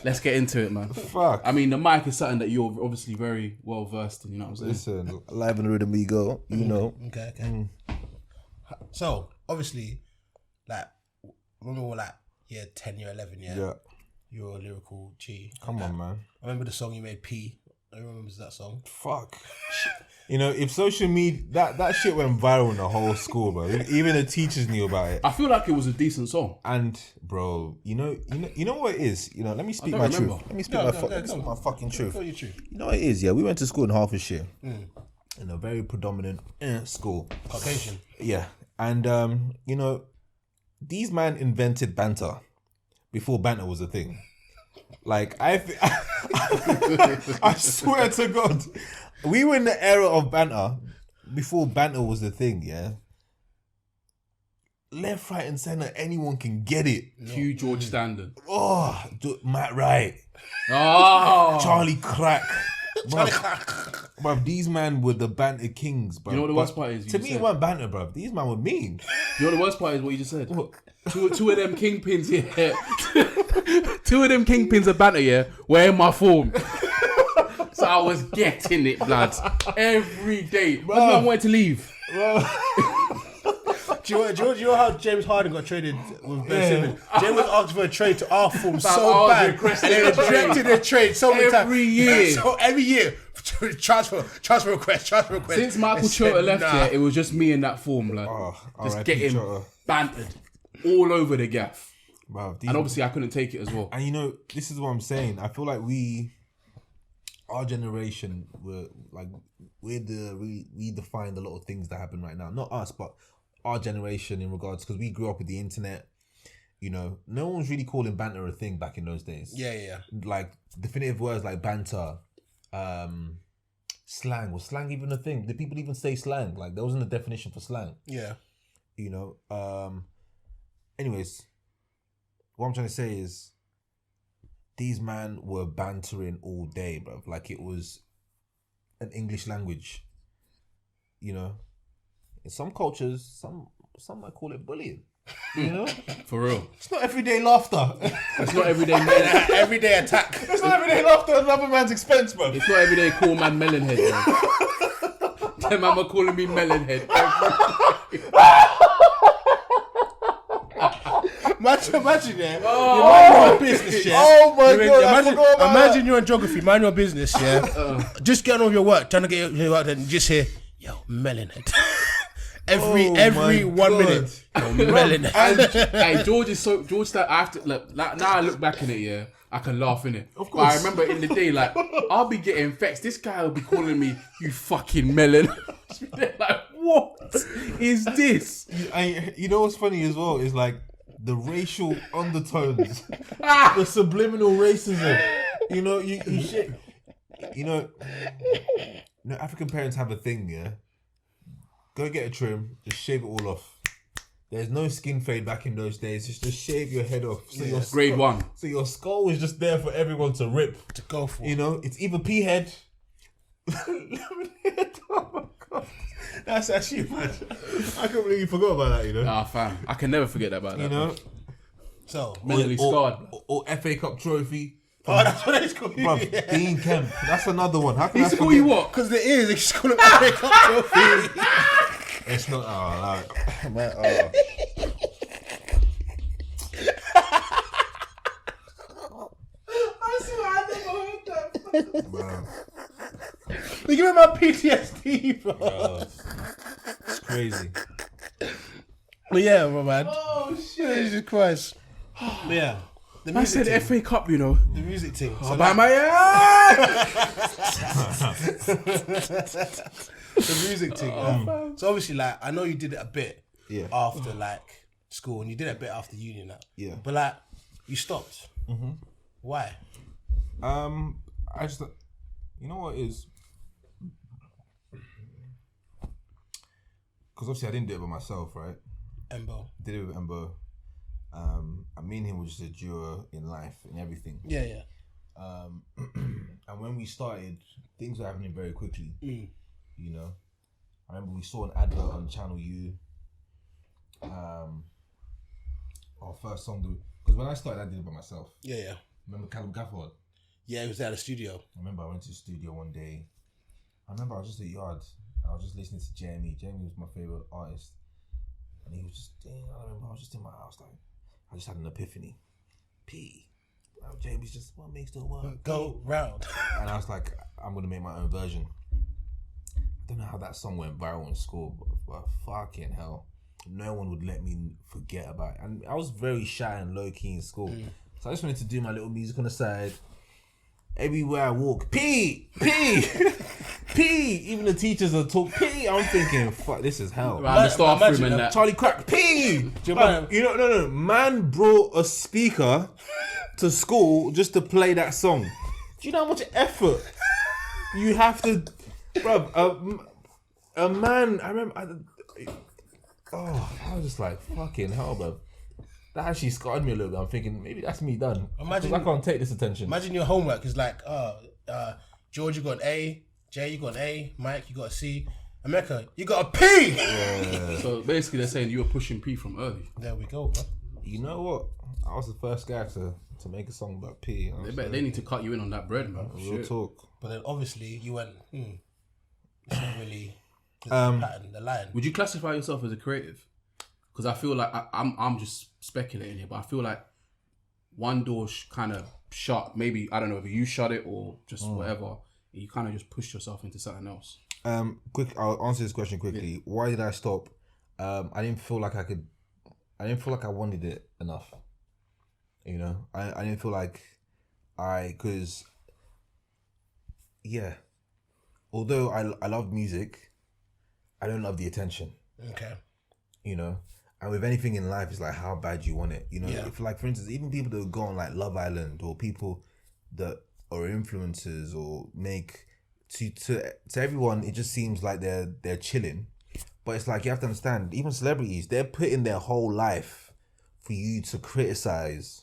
let's get into it, man. Fuck. I mean, the mic is something that you're obviously very well versed in. You know what I'm saying? Listen, live and rhythm we go. You know. Okay. So, obviously, like, when we were like year 10, year 11, Yeah. you're a lyrical G. Come on, man. I remember the song you made, P. I remember that song. Fuck. You know, if social media that shit went viral in the whole school, bro. Even the teachers knew about it. I feel like it was a decent song. And bro, you know what it is. You know, let me speak don't my remember. truth. Let me speak Go, my go, fu- go, let me go. speak my fucking truth. Tell you the truth. You know what it is, yeah. We went to school in Hertfordshire, in a very predominant school. Caucasian. Yeah, and you know, these man invented banter before banter was a thing. Like I swear to God, we were in the era of banter before banter was a thing. Yeah, left, right, and center, anyone can get it. Hugh George Standard. Oh, Matt Wright, Oh, Charlie Crack. Bruv, these man were the banter kings, bruv. You know what the worst part is? You To just me, said- it wasn't banter, bruv. These man were mean. You know the worst part is what you just said. Two of them kingpins here. Two of them kingpins of banter, yeah, were in my form. So I was getting it, blood, every day. But I wanted to leave. Do you know how James Harden got traded with Ben Simmons? James was asked for a trade to our form I so was bad, and requesting they a trade. rejected the trade so many times. Every year. So every year, transfer request. Since Michael They said, Chota left nah. here, it was just me in that form, blood. Just R.I.P. getting Chota. bantered all over the gaff. Bruv, And obviously I couldn't take it as well. And you know, this is what I'm saying. I feel like our generation, we defined a lot of things that happen right now. Not us, but our generation in regards, because we grew up with the internet. You know, no one was really calling banter a thing back in those days. Yeah. Like definitive words like banter, slang. Was slang even a thing? Did people even say slang? Like there wasn't a definition for slang. Yeah. You know. Anyways, what I'm trying to say is, these man were bantering all day, bro. Like it was an English language. You know, in some cultures, some might call it bullying. You know, For real. it's not everyday laughter. It's not everyday man. Everyday attack. It's not everyday laughter at another man's expense, bro. It's not everyday call man melonhead, bro. Them man were calling me melonhead. Imagine, yeah. You mind your business, yeah. Oh my God, I forgot about Imagine you're in geography, mind your business, yeah. Just getting on with your work, trying to get your work done, just hear, yo, melonhead. every my 1 God. minute, yo, melonhead. Hey, George that I have to look like, now I look back in it, yeah, I can laugh in it. Of But I course. remember in the day, like, I'll be getting vexed. This guy will be calling me, you fucking melon. They're like, what? is this? You know what's funny as well is like the racial undertones, the subliminal racism. You know, you shit. You know, African parents have a thing. Yeah, go get a trim, just shave it all off. There's no skin fade back in those days. Just shave your head off. So your Grade skull, 1. So your skull is just there for everyone to rip. To go for. You know, it's either pea head. Oh my god. That's actually mad. I can't believe you forgot about that, you know. Ah, fam. I can never forget about that. You know? Bro. So, Mentally scarred. Or FA Cup trophy. oh, that's what it's called. Bruv, Yeah. Dean Kemp. That's another one. How can He's I call you forget? what? Because there is. They just call it FA Cup trophy. It's not. Oh, man. I swear I never heard that. Bro. They give me my PTSD, bro. It's crazy. But yeah, bro, man. Oh, shit. Jesus Christ. But yeah. The I music said thing. FA Cup, you know. The music thing. So About my the music thing. So obviously, like, I know you did it a bit after like school, and you did it a bit after uni now. Yeah. But like, you stopped. Mm-hmm. Why? I just, you know what it is? Because obviously I didn't do it by myself, right? Embo. Did it with Embo. I mean, him was just a duo in life and everything. Yeah, yeah. And when we started, things were happening very quickly. You know, I remember we saw an advert on Channel U. Our first song, because when I started, I did it by myself. Yeah, yeah. Remember Callum Gafford? Yeah, he was at the studio. I remember I went to the studio one day. I remember I was just at Yard. I was just listening to Jamie. Jamie was my favorite artist, and he was just. I remember I was just in my house, like I just had an epiphany. Jamie's just what makes the world Go round. And I was like, I'm gonna make my own version. I don't know how that song went viral in school, but fucking hell, no one would let me forget about it. And I was very shy and low key in school, so I just wanted to do my little music on the side. Everywhere I walk, P. Even the teachers are talk P. I'm thinking, fuck, this is hell. Around the staff room and that. Charlie Crack, P. You know, no. Man brought a speaker to school just to play that song. Do you know how much effort you have to, bruv? A man. I remember. I was just like, fucking hell, bruv. That actually scarred me a little bit. I'm thinking maybe that's me done. Imagine I can't take this attention. Imagine your homework is like, George, you got an A. Jay, you got an A. Mike, you got a C. America, you got a P. Yeah. So basically, they're saying you were pushing P from early. There we go, bro. You know what? I was the first guy to make a song about P. They need to cut you in on that bread, man. Real talk. But then obviously you went, it's not really the pattern, the line. Would you classify yourself as a creative? Because I feel like I'm just speculating here, but I feel like one door kind of shut. Maybe I don't know if you shut it or just whatever. You kind of just pushed yourself into something else. I'll answer this question quickly. Yeah. Why did I stop? I didn't feel like I could. I didn't feel like I wanted it enough. You know, I didn't feel like because although I love music, I don't love the attention. Okay. You know. And with anything in life, it's like how bad you want it. You know, if like, for instance, even people that go on like Love Island or people that are influencers or make to everyone, it just seems like they're chilling. But it's like you have to understand, even celebrities, they're putting their whole life for you to criticize,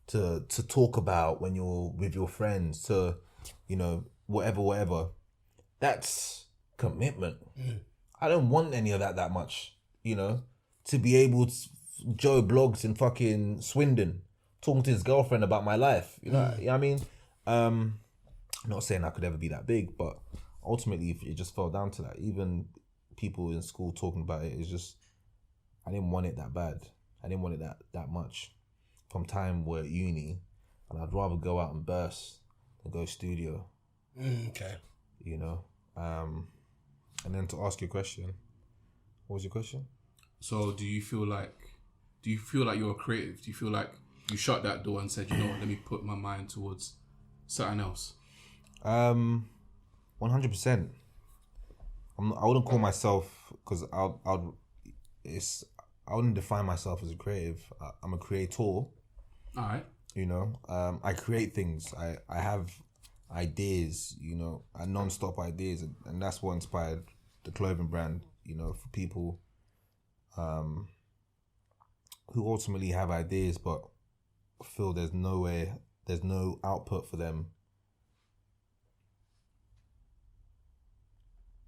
to talk about when you're with your friends, to, you know, whatever. That's commitment. I don't want any of that much, you know. To be able to Joe blogs in fucking Swindon talking to his girlfriend about my life. You know what I mean? I'm not saying I could ever be that big, but ultimately if it just fell down to that. Even people in school talking about it, it's just I didn't want it that bad. I didn't want it that much. From time we're at uni, and I'd rather go out and burst than go studio. Okay. You know? And then to ask your question, what was your question? So do you feel like you're a creative? Do you feel like you shut that door and said, you know what, let me put my mind towards something else? 100%. I wouldn't call myself because I wouldn't define myself as a creative. I'm a creator. All right. You know, I create things. I have ideas. You know, non-stop ideas, and that's what inspired the clothing brand. You know, for people who ultimately have ideas but feel there's no output for them.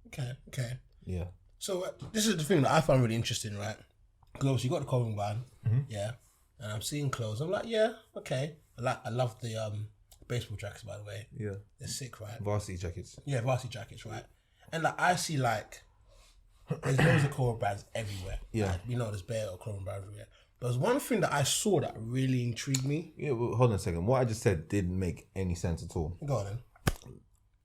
Okay. Yeah. So this is the thing that I found really interesting, right? Because obviously you got the clothing brand, yeah, and I'm seeing clothes. I'm like, yeah, okay. I love the baseball jackets, by the way. Yeah. They're sick, right? Varsity jackets. Yeah, varsity jackets, right? And like I see like there's loads of clothing brands everywhere. Yeah. Like, you know, there's bare clothing brands everywhere. But there's one thing that I saw that really intrigued me. Yeah, well, hold on a second. What I just said didn't make any sense at all. Go on then.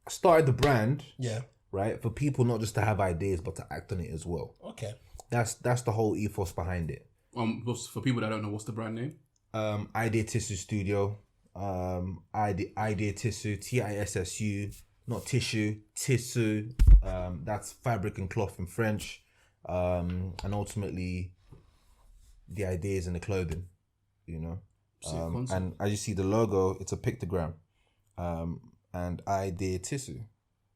I started the brand, Yeah. right, for people not just to have ideas but to act on it as well. Okay. That's the whole ethos behind it. For people that don't know, what's the brand name? Idea Tissu Studio. Idea Tissu, Tissu, not tissue, Tissu. That's fabric and cloth in French. And ultimately, the ideas in the clothing, you know. And as you see the logo, it's a pictogram. And Idea Tissu. Do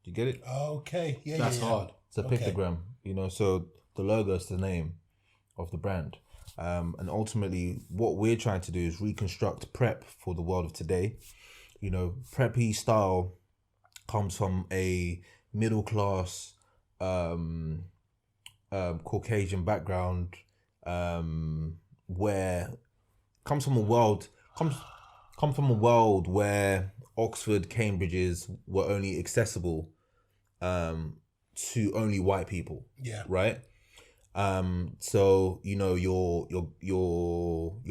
you get it? Okay. Yeah. That's yeah. hard. It's a pictogram, you know, so the logo is the name of the brand. And ultimately, what we're trying to do is reconstruct prep for the world of today. You know, preppy style comes from a middle class, Caucasian background, where comes from a world where Oxford, Cambridges were only accessible to only white people. Yeah. Right. So you know your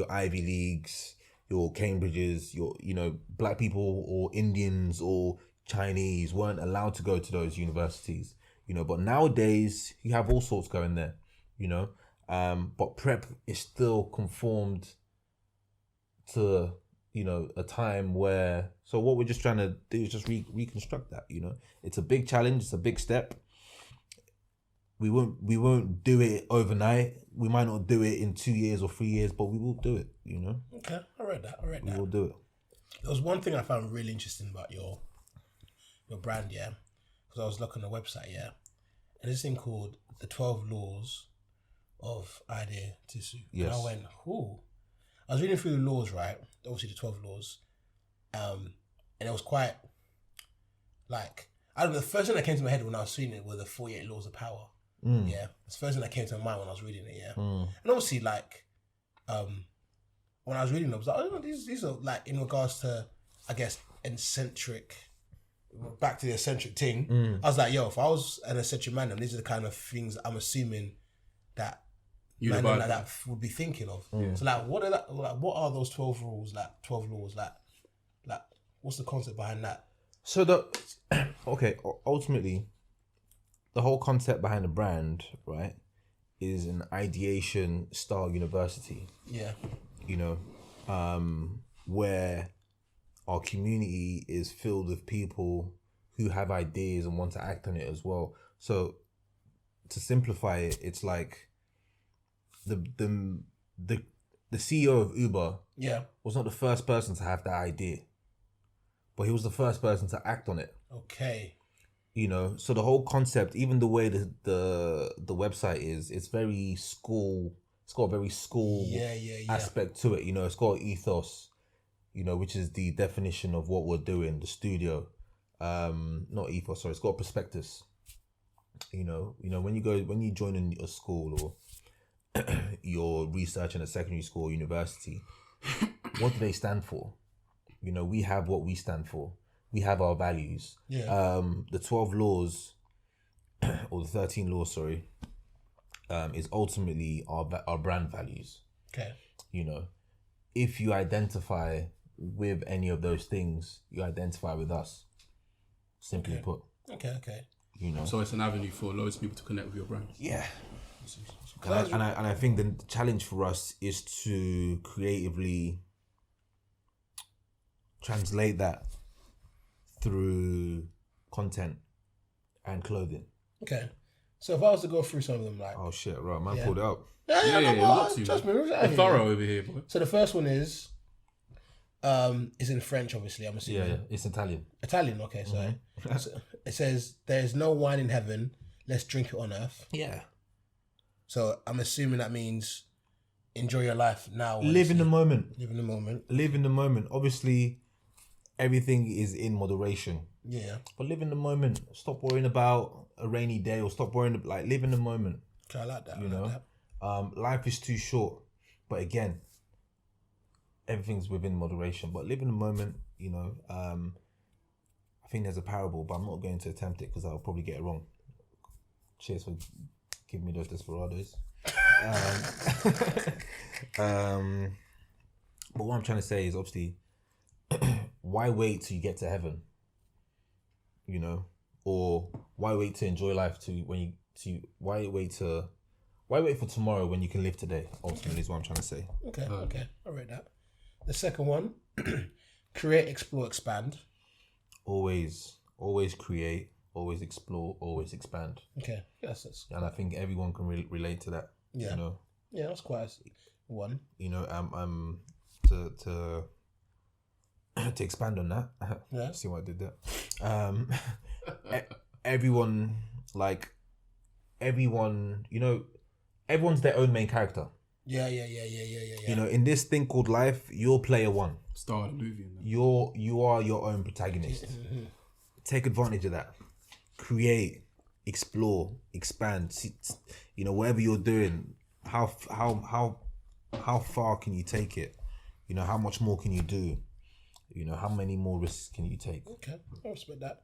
Ivy Leagues, your Cambridges, your black people or Indians or Chinese weren't allowed to go to those universities. You know, but nowadays you have all sorts going there. You know, but prep is still conformed to a time where. So what we're just trying to do is just reconstruct that. You know, it's a big challenge. It's a big step. We won't do it overnight. We might not do it in 2 years or 3 years, but we will do it, you know? Okay, I read that. We will do it. There was one thing I found really interesting about your brand, yeah, because I was looking on the website, yeah, and this thing called the 12 Laws of Idea Tissu. Yes. And I went, ooh. I was reading through the laws, right? Obviously the 12 laws, and it was quite like, I don't know, the first thing that came to my head when I was reading it were the 48 laws of power. Yeah, it's the first thing that came to my mind when I was reading it. Yeah, and obviously, like, when I was reading them, I was like, oh, these are like in regards to, I guess, eccentric. Back to the eccentric thing, I was like, yo, if I was an eccentric man, then these are the kind of things I'm assuming that man like that would be thinking of. So, like, what are those 12 rules? Like 12 laws? Like, what's the concept behind that? So ultimately, the whole concept behind the brand, right, is an ideation style university. Yeah. You know, where our community is filled with people who have ideas and want to act on it as well. So to simplify it, it's like the CEO of Uber was not the first person to have that idea, but he was the first person to act on it. Okay. You know, so the whole concept, even the way the website is, it's very school. It's got a very school aspect to it. You know, it's got ethos. You know, which is the definition of what we're doing. The studio, not ethos. Sorry, it's got prospectus. You know, when you join a school or you're researching a secondary school or university, what do they stand for? You know, we have what we stand for. We have our values. Yeah. The 12 laws, or the 13 laws, sorry, is ultimately our brand values. Okay. You know, if you identify with any of those things, you identify with us. Simply put. Okay. You know. So it's an avenue for loads of people to connect with your brand. Yeah. And I think the challenge for us is to creatively translate that through content and clothing. Okay. So if I was to go through some of them, like Oh shit, right, man, Yeah. pulled it up. Yeah, no, we got to. trust me, man. we're out We're here. thorough over here, boy. So the first one is in French, obviously. I'm assuming. Yeah, it's Italian. Italian. Okay, sorry. So it says, "There is no wine in heaven. Let's drink it on earth." Yeah. So I'm assuming that means enjoy your life now. Live in the moment. Live in the moment. Live in the moment. Obviously, everything is in moderation. Yeah. But live in the moment. Stop worrying about a rainy day, or stop worrying, like, live in the moment. Okay, I like that. You I know, like that. life is too short. But again, everything's within moderation. But live in the moment. You know, I think there's a parable, but I'm not going to attempt it because I'll probably get it wrong. Cheers for giving me those desperados. But what I'm trying to say is, obviously, why wait till you get to heaven? You know, or why wait to enjoy life why wait for tomorrow when you can live today? Ultimately, is what I'm trying to say. Okay, I read that. The second one, create, explore, expand. Always create, always explore, always expand. Okay, yes, that's And I think everyone can relate to that. Yeah. You know. yeah, that's quite one. You know, to expand on that. Yeah. See what I did there. Everyone, you know, everyone's their own main character. Yeah. You know, in this thing called life, you're player one. Star of the movie. Man. You are your own protagonist. Take advantage of that. Create, explore, expand. See, you know, whatever you're doing, how far can you take it? You know, how much more can you do? You know, how many more risks can you take? Okay, I respect that.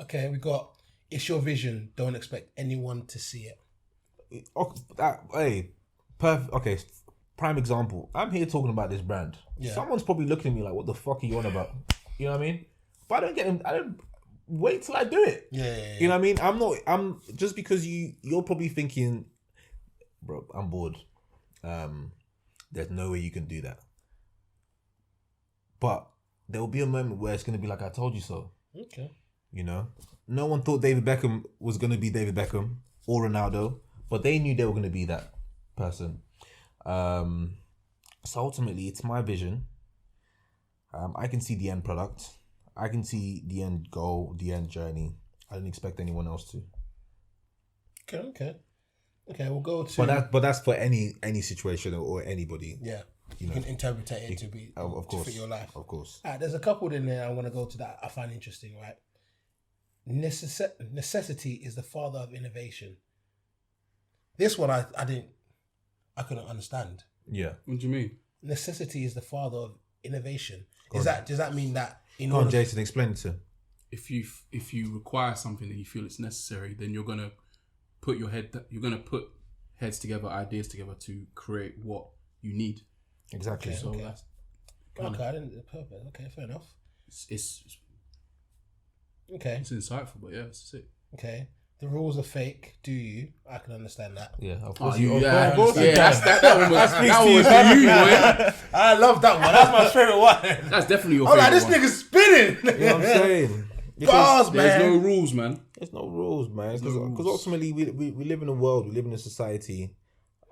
Okay, we got, it's your vision. Don't expect anyone to see it. Perfect. Okay, prime example. I'm here talking about this brand. Yeah. Someone's probably looking at me like, "What the fuck are you on about?" You know what I mean? But I don't wait till I do it. Yeah. You know what I mean? I'm just because you're probably thinking, bro, I'm bored. There's no way you can do that. But there will be a moment where it's going to be like, I told you so. Okay. You know? No one thought David Beckham was going to be David Beckham or Ronaldo, but they knew they were going to be that person. So ultimately, it's my vision. I can see the end product. I can see the end goal, the end journey. I don't expect anyone else to. Okay, we'll go to... But that's for any situation or anybody. Yeah. You You know, can interpret it to be of course, to fit your life. of course. Alright, there's a couple in there I want to go to that I find interesting, right? Necessity is the father of innovation. This one I couldn't understand. Yeah. What do you mean? Necessity is the father of innovation. Does that mean that in Go on, order Jason, explain it to him. If you require something and you feel it's necessary, then you're gonna put heads together, ideas together to create what you need. Exactly. So Okay. that's Okay, I didn't perfect. Okay, fair enough. it's Okay, insightful, but yeah, that's it. okay. The rules are fake. Do you? I can understand that. Yeah, of Oh, course. you, of yeah, course you yeah, can. that one was for you, boy. I love that one. That's my favorite one. That's definitely your I'm like, favorite this one. nigga's spinning. You know what I'm saying? Bars, There's man. no rules, man. There's no rules, man. no Because rules. ultimately, we live in a world, we live in a society.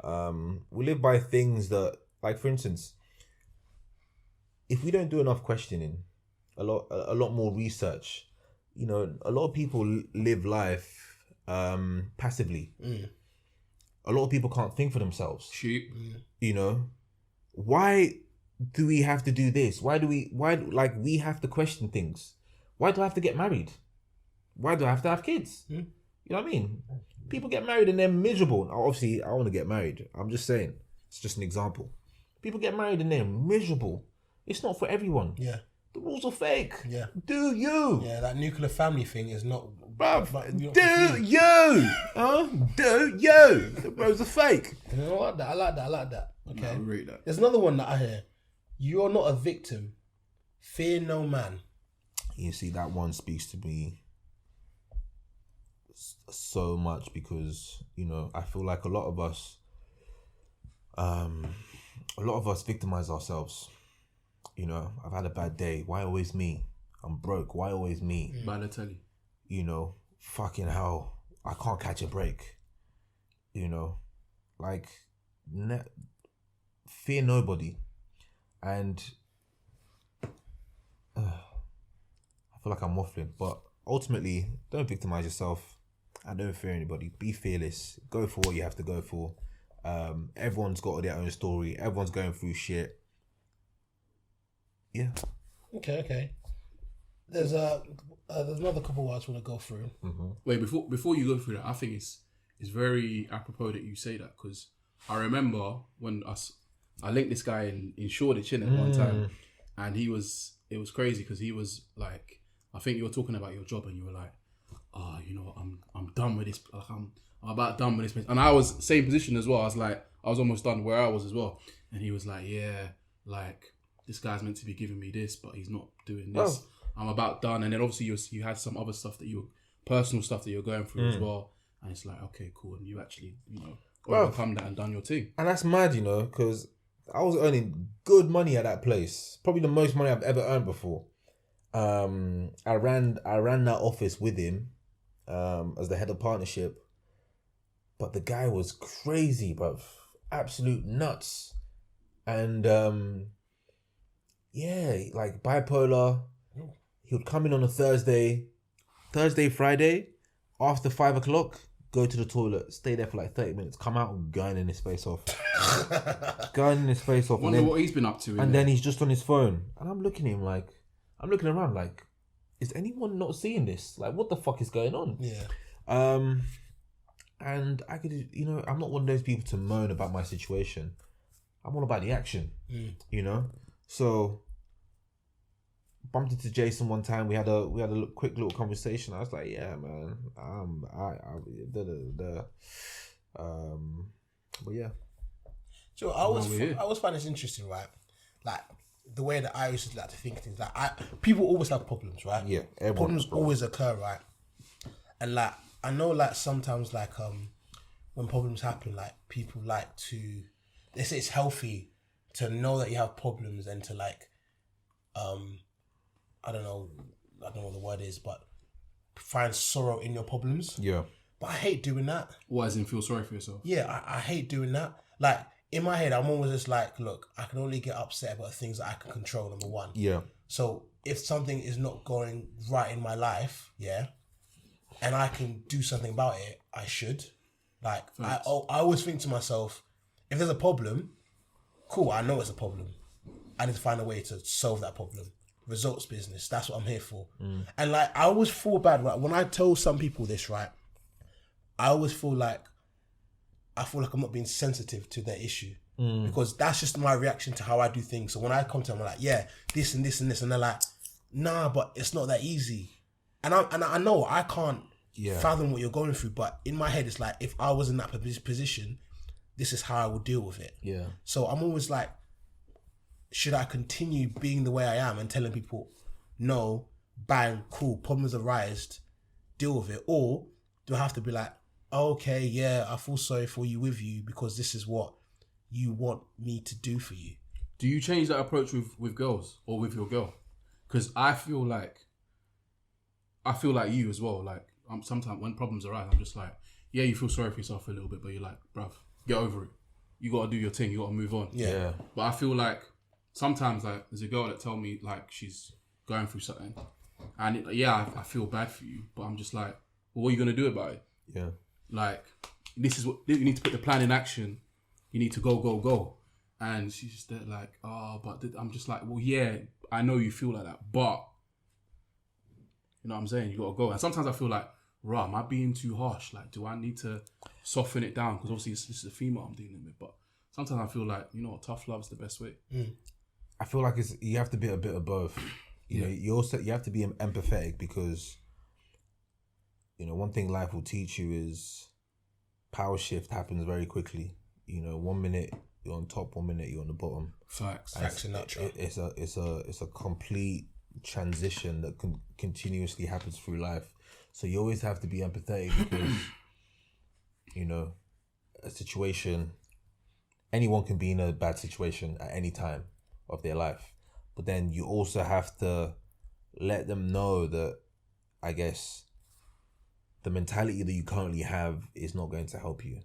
We live by things that, like, for instance, if we don't do enough questioning, a lot more research, you know, a lot of people live life passively. A lot of people can't think for themselves. Sheep. You know, why do we have to do this? Why we have to question things? Why do I have to get married? Why do I have to have kids? You know what I mean? People get married and they're miserable. Obviously, I want to get married. I'm just saying. It's just an example. People get married and they're miserable. It's not for everyone. Yeah, The rules are fake. yeah, Do you? yeah. That nuclear family thing is not. Bruv, you're not do confused. you? Huh? Do you? The rules are fake. You know, I like that. Okay. I rate that. There's another one that I hear. You're not a victim. Fear no man. You see, that one speaks to me so much because, you know, I feel like a lot of us victimize ourselves. You know, I've had a bad day. Why always me? I'm broke. Why always me? Balotelli. You know, fucking hell. I can't catch a break. You know, like fear nobody, and I feel like I'm waffling, but ultimately, don't victimize yourself and don't fear anybody. Be fearless. Go for what you have to go for. Everyone's got their own story. Everyone's going through shit. Yeah. Okay. There's another couple I just want to go through. Mm-hmm. Wait, before you go through that, I think it's very apropos that you say that, because I remember when I linked this guy in Shoreditch at one time, and it was crazy because he was like, I think you were talking about your job and you were like, oh, you know, I'm done with this. Like, I'm about done with this. And I was same position as well. I was like, I was almost done where I was as well. And he was like, yeah, like this guy's meant to be giving me this, but he's not doing this. Oh. I'm about done. And then obviously you had some other stuff personal stuff that you're going through as well. And it's like, okay, cool. And you actually, you know, overcome that and done your thing. And that's mad, you know, because I was earning good money at that place. Probably the most money I've ever earned before. I ran that office with him as the head of partnership. But the guy was crazy, bruv. Absolute nuts. And like bipolar. He would come in on a Thursday, Friday, after 5 o'clock, go to the toilet, stay there for like 30 minutes, come out and gun his face off. Wonder what he's been up to. And then he's just on his phone. And I'm looking around like, is anyone not seeing this? Like, what the fuck is going on? Yeah. And I could, you know, I'm not one of those people to moan about my situation. I'm all about the action, you know? So, bumped into Jason one time. We had a quick little conversation. I was like, yeah, man. But yeah. So I always find this interesting, right? Like the way that I used to like to think things. Like people always have problems, right? Yeah, problems always occur, right? And like I know, like sometimes, like when problems happen, like people like to. They say it's healthy to know that you have problems and to like, I don't know what the word is, but find sorrow in your problems. Yeah. But I hate doing that. What, as in feel sorry for yourself? Yeah, I hate doing that. Like, in my head, I'm always just like, look, I can only get upset about things that I can control, number one. Yeah. So, if something is not going right in my life, yeah, and I can do something about it, I should. Like, I always think to myself, if there's a problem, cool, I know it's a problem. I need to find a way to solve that problem. Results business, that's what I'm here for. And like, I always feel bad, right? When I tell some people this, right, I always feel like I'm not being sensitive to their issue. Because that's just my reaction to how I do things. So when I come to them, I'm like, yeah, this and this and this. And they're like, nah, but it's not that easy. And I know I can't fathom what you're going through. But in my head, it's like, if I was in that position, this is how I would deal with it. Yeah. So I'm always like, should I continue being the way I am and telling people, no, bang, cool, problems arise, deal with it? Or do I have to be like, okay, yeah, I feel sorry for you with you because this is what you want me to do for you? Do you change that approach with girls or with your girl? Because I feel like you as well. Like, sometimes when problems arise, I'm just like, yeah, you feel sorry for yourself for a little bit, but you're like, bruv, get over it. You got to do your thing. You got to move on. Yeah. But I feel like sometimes, like, there's a girl that tell me like she's going through something, and I feel bad for you, but I'm just like, well, what are you gonna do about it? Yeah. Like, this is what you need to put the plan in action. You need to go. And she's just there like, oh, but I'm just like, well, yeah, I know you feel like that, but you know what I'm saying? You gotta go. And sometimes I feel like, rah, am I being too harsh? Like, do I need to soften it down? Because obviously this is a female I'm dealing with, but sometimes I feel like, you know what, tough love is the best way. I feel like you have to be a bit of both. You know, you have to be empathetic because, you know, one thing life will teach you is power shift happens very quickly. You know, 1 minute you're on top, 1 minute you're on the bottom. Facts in that. It's a complete transition that continuously happens through life. So you always have to be empathetic because, you know, a situation, anyone can be in a bad situation at any time of their life. But then you also have to let them know that, I guess, the mentality that you currently have is not going to help you.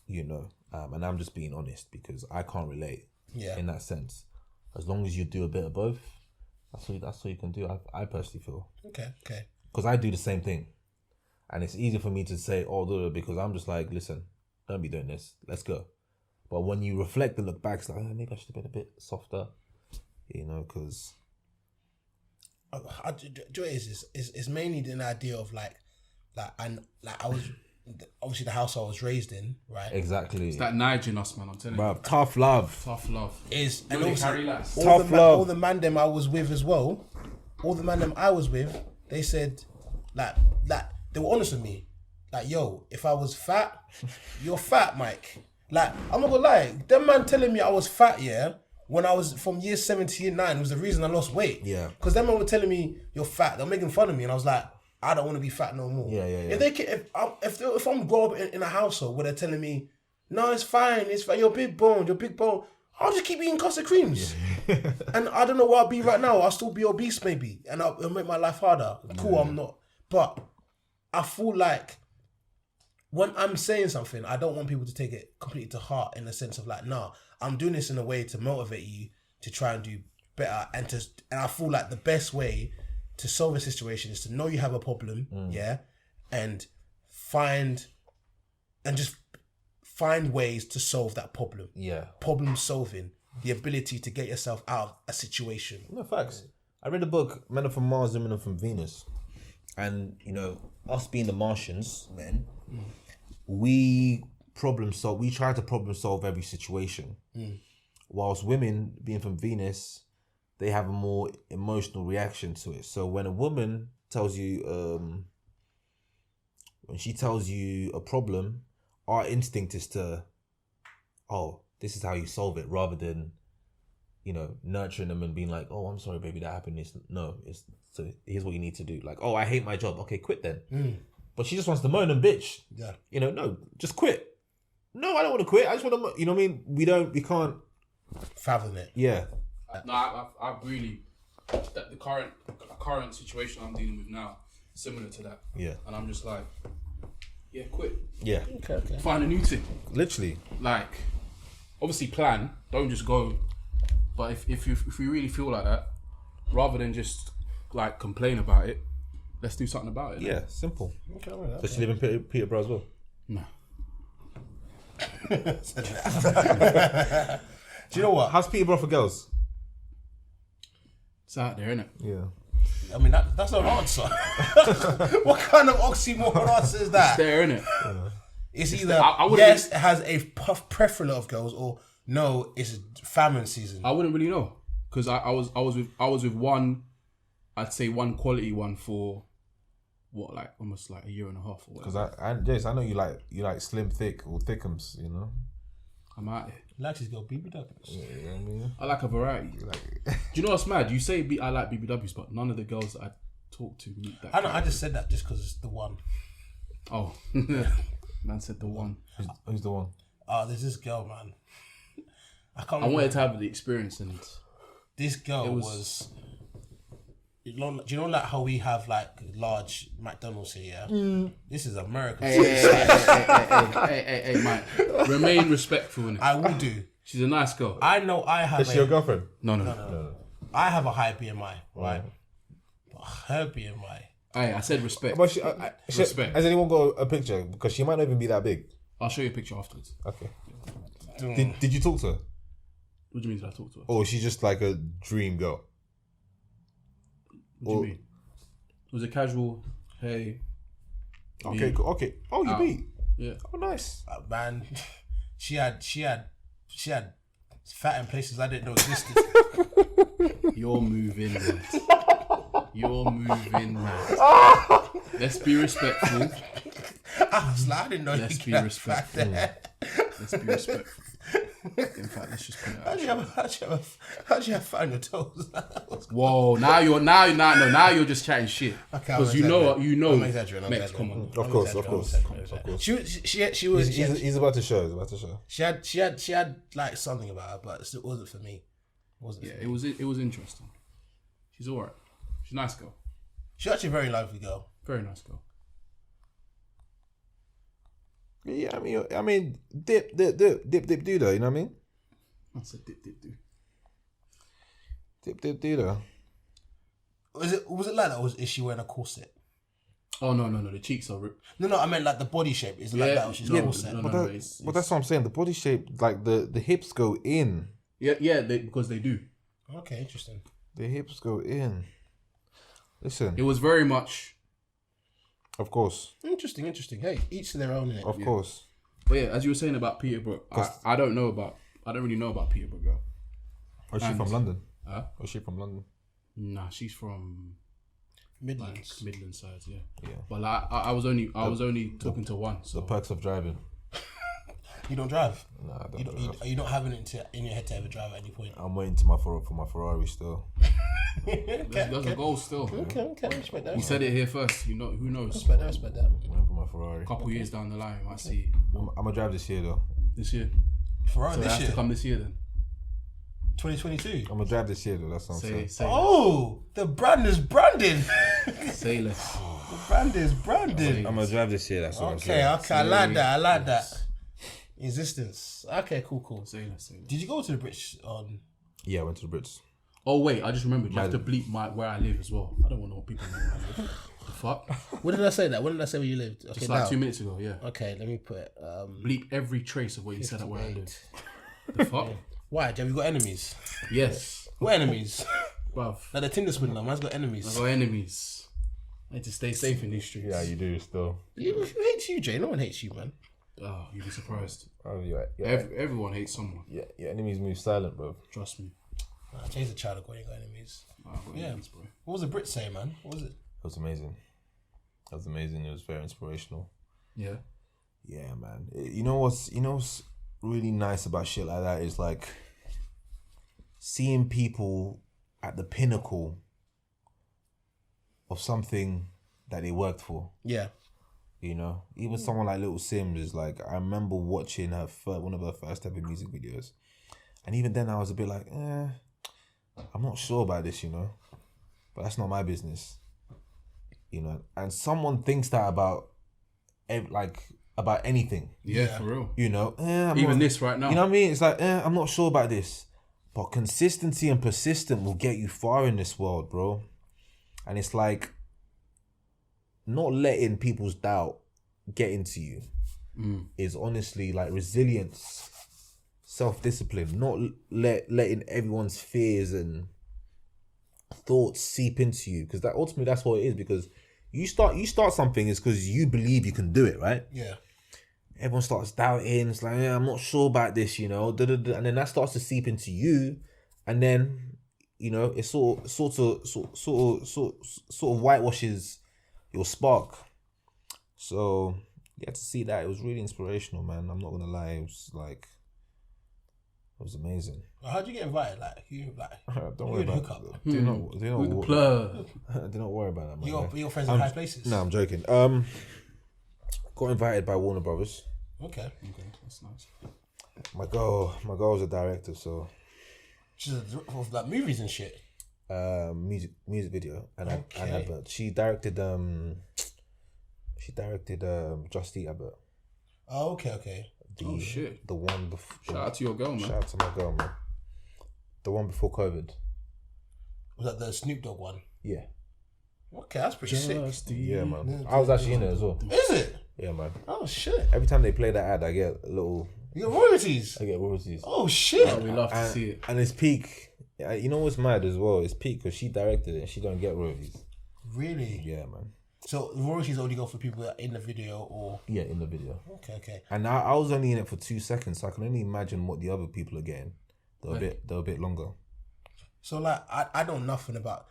You know, and I'm just being honest because I can't relate. Yeah. In that sense, as long as you do a bit of both, that's all you can do. I personally feel. Okay. Because I do the same thing, and it's easy for me to say, "Oh," because I'm just like, listen, don't be doing this. Let's go. But when you reflect and look back, it's like, oh, maybe I should have been a bit softer, you know, because. It's mainly the idea of like I was obviously the house I was raised in, right? Exactly. It's that Nige in us, man. I'm telling you. Tough love. Tough love. Is and Really also carry less. all the man them I was with as well. All the man them I was with, they said like they were honest with me. Like, yo, if I was fat, you're fat, Mike. Like, I'm not gonna lie, them man telling me I was fat, yeah, when I was from year 7 to year 9 was the reason I lost weight. Yeah. Because them man were telling me you're fat, they're making fun of me, and I was like, I don't want to be fat no more. Yeah. If I'm growing up in a household where they're telling me, no, it's fine, you're big bone, I'll just keep eating custard creams. Yeah. And I don't know where I'll be right now. I'll still be obese maybe, and it'll make my life harder. Cool, I'm not. But I feel like when I'm saying something, I don't want people to take it completely to heart in the sense of like, nah, I'm doing this in a way to motivate you to try and do better, and I feel like the best way to solve a situation is to know you have a problem, and find ways to solve that problem. Yeah. Problem solving, the ability to get yourself out of a situation. No, facts. I read a book, Men Are From Mars, Women Are From Venus. And, you know, us being the Martians, men, we try to problem solve every situation. Whilst women, being from Venus, they have a more emotional reaction to it. So when a woman tells you, when she tells you a problem, our instinct is to, oh, this is how you solve it, rather than, you know, nurturing them and being like, oh, I'm sorry, baby, that happened. So here's what you need to do. Like, oh, I hate my job. Okay, quit then. But she just wants to moan and bitch. Yeah. You know, no, just quit. No, I don't want to quit. I just want to, you know what I mean? We can't fathom it. Yeah. No, I really, that the current situation I'm dealing with now, similar to that. Yeah. And I'm just like, yeah, quit. Yeah. Okay. Find a new thing. Literally. Like, obviously plan. Don't just go. But if you really feel like that, rather than just like complain about it, let's do something about it. Yeah, simple. Okay, right. Does she live in Peterborough as well? No. Do you know what? How's Peterborough for girls? It's out there, isn't it? Yeah. I mean, that's not an answer. What kind of oxymoron answer is that? It's there, isn't it? It's either yes, it has a plethora of girls, or no, it's famine season. I wouldn't really know, because I was with one, I'd say one quality one for what, like almost like a year and a half. Because Jace, I know you like slim, thick, or thickums, you know. I'm out here. Like she's got BBWs. Yeah, you know what I mean? I like a variety. Do you know what's mad? You say I like BBWs, but none of the girls that I talk to meet that. I just said that just because it's the one. Oh, man said the one. Who's the one? There's this girl, man. I wanted to have the experience, and this girl was. Do you know like how we have like large McDonald's here? Yeah? This is America. Hey, Mike. Remain respectful. Innit? I will do. She's a nice girl. I know I have. Is she your girlfriend? No. I have a high BMI, right? But her BMI. Hey, I said respect. But respect. Has anyone got a picture? Because she might not even be that big. I'll show you a picture afterwards. Okay. Did you talk to her? What do you mean did I talk to her? Or is she just like a dream girl? What do you mean? It was a casual, hey. Okay, cool. Okay. Oh, you beat. Yeah. Oh, nice. Man, she had fat in places I didn't know existed. You're moving, man. You're moving, man. Let's be respectful. I was like, I didn't know. Let's be respectful. Let's be respectful. In fact, let's just put it out. How'd you have fat on your toes? Whoa! Now you're just chatting shit. Because you know. I'm exaggerating. Max, come on. Of course. She was. He's about to show. She had like something about her, but it still wasn't for me. It was interesting. She's alright. She's a nice girl. She's actually a very lively girl. Very nice girl. Yeah, I mean, dip, do though. You know what I mean? That's a dip, do. Dip, do though. Was it like that, or is she wearing a corset? Oh no, the cheeks are ripped. No, I meant like the body shape. Is it like that, or she's a corset? But that's what I'm saying. The body shape, like the hips go in. Yeah, because they do. Okay, interesting. The hips go in. Listen. It was very much. Of course. Interesting. Hey, each to their own, innit? Of course. But yeah, as you were saying about Peterborough, I don't really know about Peterborough girl. Is she from London? Huh? Is she from London? Nah, she's from Midlands. like, Midland side, yeah. Yeah. But like, I was only talking to one. So The perks of driving. You don't drive? Nah, I don't drive. Are you not having it in your head to ever drive at any point? I'm waiting to for my Ferrari still. there's a goal still. Okay, respect that. You said it here first. You know, who knows? Respect that. I'm waiting for my Ferrari. A couple years down the line, you might see I'm gonna drive this year though. this year. Ferrari So it this has year, to come this year then. 2022. I'm gonna drive this year though. That's what I'm saying. Say Oh, the brand is branded. less. Say less. The brand is branded. I'm gonna drive this year. That's what I'm Okay, saying. I like that. Existence. Okay, cool. Say less. Did you go to the British on? Yeah, I went to the Brits. Oh wait, I just remembered. You have to bleep where I live as well. I don't want to know what people know where I live. The fuck? When did I say that? When did I say where you lived? Okay, Just like now. 2 minutes ago, yeah. Okay, let me put it. Bleep every trace of what you said at where I 58. live. The fuck? Why? Have you got enemies? Yes. What enemies? Bruv. Like the Tinder swindler, man's got enemies. I got enemies. I need to stay safe in these streets. Yeah, you do still. Who hates you, Jay? No one hates you, man. Oh, you'd be surprised. Oh yeah. Everyone hates someone. Yeah, your enemies move silent, bro. Trust me. Nah, Jay's a child of God, he ain't got enemies. I've got enemies, bro. What was the Brit say, man? What was it? It was amazing. It was amazing. It was very inspirational. Yeah. Yeah, man. You know what's really nice about shit like that is like seeing people at the pinnacle of something that they worked for. Yeah. You know, even someone like Little Sims is like, I remember watching one of her first ever music videos, and even then I was a bit like, I'm not sure about this, you know, but that's not my business, you know. And someone thinks that about anything, Yeah, for real. you know. Even this right now. You know what I mean? It's like, I'm not sure about this, but consistency and persistence will get you far in this world, bro. And it's like, not letting people's doubt get into you is honestly like resilience, self-discipline, not letting everyone's fears and thoughts seep into you, because that ultimately that's what it is. Because you start something is because you believe you can do it, right? Yeah. Everyone starts doubting. It's like, I'm not sure about this, you know, and then that starts to seep into you, and then, you know, it sort of whitewashes your spark. So yeah, to see that, it was really inspirational, man. I'm not gonna lie, it was amazing. Well, how'd you get invited? Like, Don't worry about hookup. do not Plug. do not worry about that, man. Your friends in high places. No, I'm joking. Got invited by Warner Brothers. Okay. That's nice. My girl was a director, so She's of like movies and shit. music video and Okay. advert. She directed Just Eat advert. Oh, okay. Oh, shit. The one before. Shout out to your girl, man. Shout out to my girl, man. The one before COVID. Was that the Snoop Dogg one? Yeah. Okay, that's pretty sick. Yeah, man. I was actually in it as well. Is it? Yeah, man. Oh shit! Every time they play that ad, I get a little. You got royalties. I get royalties. Oh shit! Oh, we love to see it. And it's peak. You know what's mad as well? It's peak because she directed it and she don't get royalties. Really? Yeah, man. So the royalties only go for people that are in the video, or Yeah, in the video. okay. And I was only in it for 2 seconds, so I can only imagine what the other people are getting. They're a bit longer. So like, I know nothing about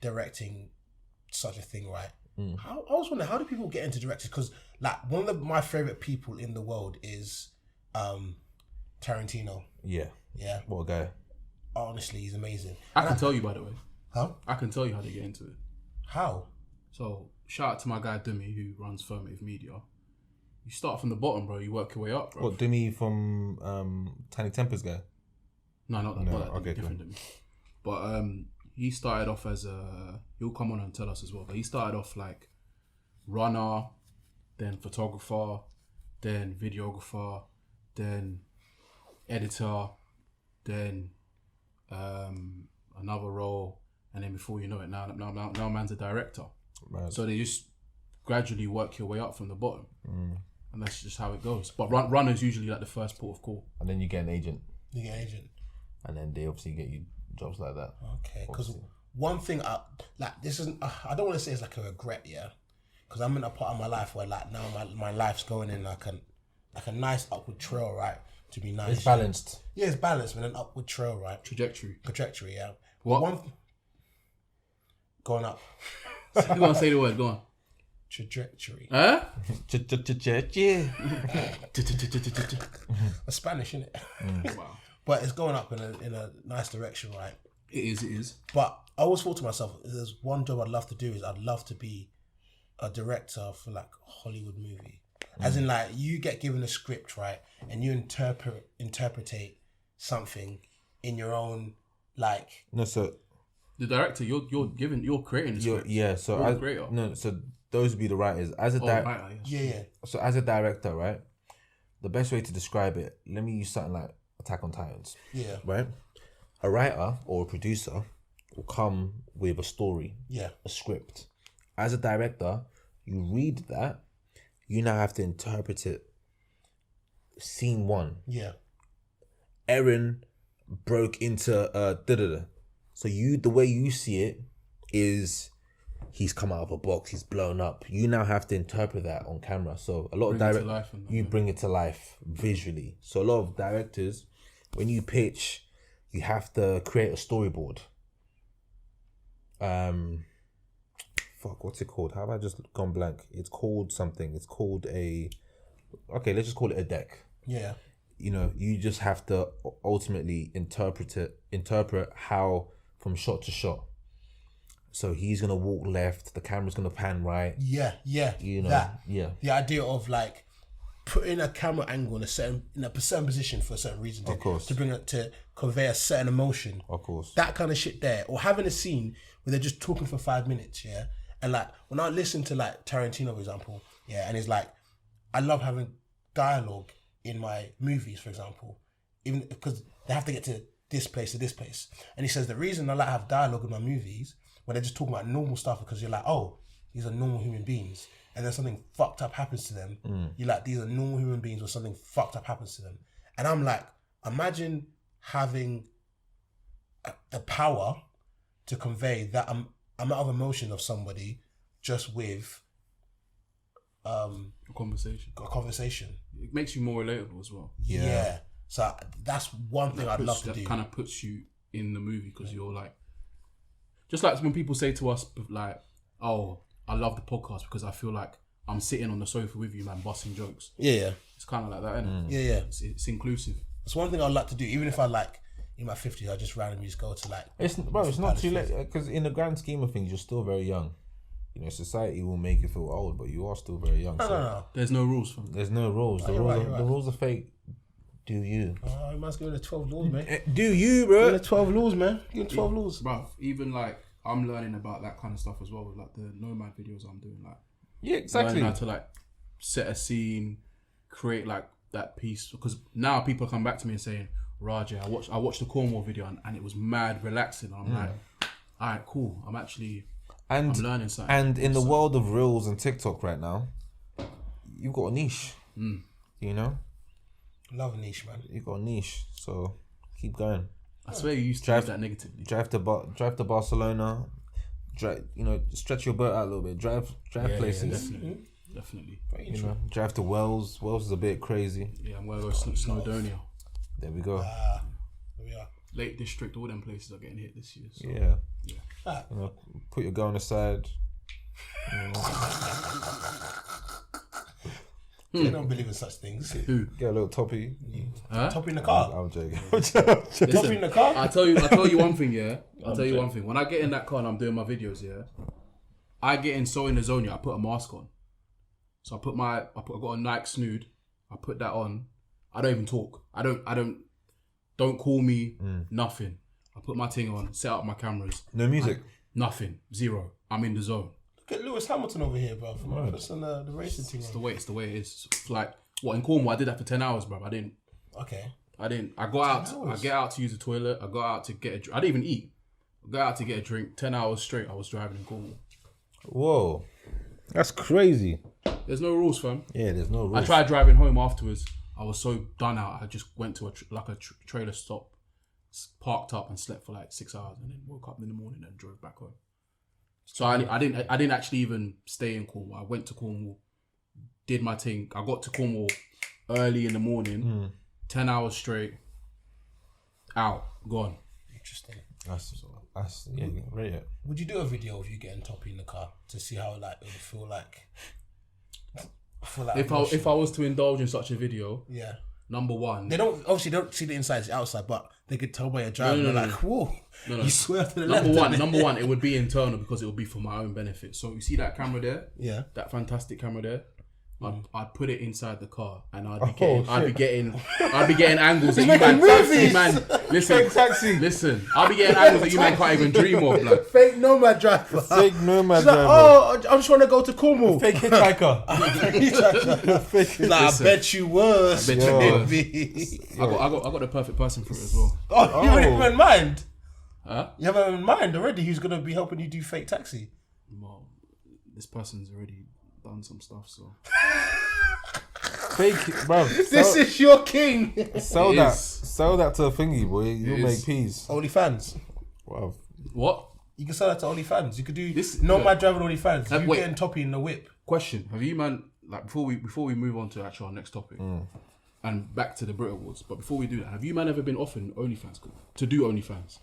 directing such a thing, right? I was wondering, how do people get into directing? Because like one of my favorite people in the world is Tarantino. Yeah. Yeah, What a guy. honestly, he's amazing. I can tell you, by the way. Huh? I can tell you how they get into it. How? So, shout out to my guy Demi, who runs Firmative Media. You start from the bottom, bro. You work your way up, bro. What, Demi from Tiny Tempers guy? No, not that. No, Not that okay, different Demi. But he started off as a... He'll come on and tell us as well. But he started off like runner, then photographer, then videographer, then editor, then another role, and then before you know it, now man's a director. Right. So they just gradually work your way up from the bottom, and that's just how it goes. But runner's usually like the first port of call, And then you get an agent. You get an agent. And then they obviously get you jobs like that. Okay, because one thing I don't want to say it's like a regret, yeah, because I'm in a part of my life where like now my life's going in like a nice upward trail, right? To be nice. It's balanced. Yeah, it's balanced with an upward trail, right? trajectory. Yeah. What? Going up. You gonna say the word? Go on. Trajectory. Huh? Yeah. It's Spanish, isn't it? Wow. But it's going up in a nice direction, right? It is. But I always thought to myself, if there's one job I'd love to do is I'd love to be a director for like a Hollywood movie. As in like you get given a script, right? And you interpretate something in your own like. No, so The director, you're creating the script. so You're the creator. so those would be the writers. As a Writer, yes. Yeah. So as a director, right? The best way to describe it, let me use something like Attack on Titans. Yeah. Right? A writer or a producer will come with a story, Yeah. a script. As a director, you read that, you now have to interpret it. Scene 1. Yeah. Eren broke into da-da-da. So the way you see it is he's come out of a box, he's blown up. You now have to interpret that on camera. So a lot of directors, you bring it to life visually. So a lot of directors, when you pitch, you have to create a storyboard. What's it called? How have I just gone blank? It's called something. It's called let's just call it a deck. Yeah. You know, you just have to ultimately interpret how from shot to shot. So he's gonna walk left, the camera's gonna pan right. Yeah. You know, that. yeah. The idea of like putting a camera angle in a certain position for a certain reason to convey a certain emotion. Of course. That kind of shit there. Or having a scene where they're just talking for 5 minutes, yeah? And like when I listen to like Tarantino, for example, yeah, and it's like I love having dialogue in my movies, for example, even because they have to get to this place to this place. And he says the reason I like to have dialogue in my movies when they're just talking about normal stuff because you're like, oh, these are normal human beings. And then something fucked up happens to them. You're like, these are normal human beings or something fucked up happens to them. And I'm like, imagine having the power to convey that amount of emotion of somebody just with A conversation. a conversation. It makes you more relatable as well. Yeah. So that's one thing I'd love to do. Kind of puts you in the movie because you're like, just like when people say to us like, oh, I love the podcast because I feel like I'm sitting on the sofa with you, man, busting jokes. Yeah. It's kind of like that, isn't it? Yeah. It's inclusive. It's one thing I'd like to do, even if I like in my 50s, I just randomly just go to like. It's not too late because in the grand scheme of things, you're still very young. You know, society will make you feel old, but you are still very young. No. There's no rules for There's no rules. The rules are fake. Do you? Oh, you must give the 12 laws, man. Do you, bro? Give the 12 laws, man. Give the 12 laws. Bruv, even like I'm learning about that kind of stuff as well with like the nomad videos I'm doing. Like, Yeah, exactly. learning how to like set a scene, create like that piece. Because now people come back to me and saying, Raja, I watched the Cornwall video and it was mad relaxing. I'm like, all right, cool. I'm learning something. And in the world of Reels and TikTok right now, you've got a niche. You know? Love a niche, man. You've got a niche. So keep going. I swear you used to use that negatively. Drive to Barcelona. Stretch your boat out a little bit. Drive places. Yeah, definitely. You know, drive to Wales. Wales is a bit crazy. Yeah, I'm gonna go Snowdonia. There we go. There we are. Lake District, all them places are getting hit this year. So. Yeah. Ah. You know, put your girl on the side. They don't believe in such things. Who? Get a little toppy. Huh? Top in the car. I'm joking. Top in the car. I tell you one thing, yeah. I'll tell you one thing. When I get in that car and I'm doing my videos, yeah, I get in so in the zone, yeah, I put a mask on. So I got a Nike Snood. I put that on. I don't even talk. Don't call me, nothing. I put my thing on, set up my cameras. No music? Nothing. Zero. I'm in the zone. Look at Lewis Hamilton over here, bro. From the racing team. It's the way it is. It's like What, in Cornwall? I did that for 10 hours, bro. Okay. I go out. I get out to use the toilet. I go out to get a drink. I didn't even eat. I go out to get a drink. 10 hours straight. I was driving in Cornwall. Whoa, that's crazy. There's no rules, fam. Yeah, there's no rules. I tried driving home afterwards. I was so done out. I just went to a trailer stop, parked up, and slept for like 6 hours, and then woke up in the morning and drove back home. So I didn't actually even stay in Cornwall. I went to Cornwall, did my thing. I got to Cornwall early in the morning, 10 hours straight, out, gone. Interesting. That's yeah, rate it. Would you do a video of you getting Toppy in the car to see how like it would feel like? If I was to indulge in such a video, yeah. Number one, They don't see the inside, it's outside, but they could tell by your driving. They're like, whoa, you swear to the left. Number one, it would be internal because it would be for my own benefit. So you see that camera there? Yeah. That fantastic camera there? I'd put it inside the car and I'd be getting angles that you man, listen, I'll be getting angles that you man can't even dream of, blood. Fake nomad driver. Fake nomad She's driver. like, oh, I'm just trying to go to Cornwall. Fake hitchhiker. I bet you was. I got the perfect person for it as well. Oh, you haven't even in mind? Huh? You haven't in mind already who's going to be helping you do fake taxi? Well, this person's already done some stuff, so Fake, bro. This is your king. Sell that to a thingy, boy. You'll make peas. OnlyFans. Wow. what? You can sell that to OnlyFans. You could do This- nomad driving OnlyFans. You wait. getting Toppy in the whip. Question: have you man, like, before we move on to actually our next topic and back to the Brit Awards, but before we do that, have you man ever been offered OnlyFans to do OnlyFans?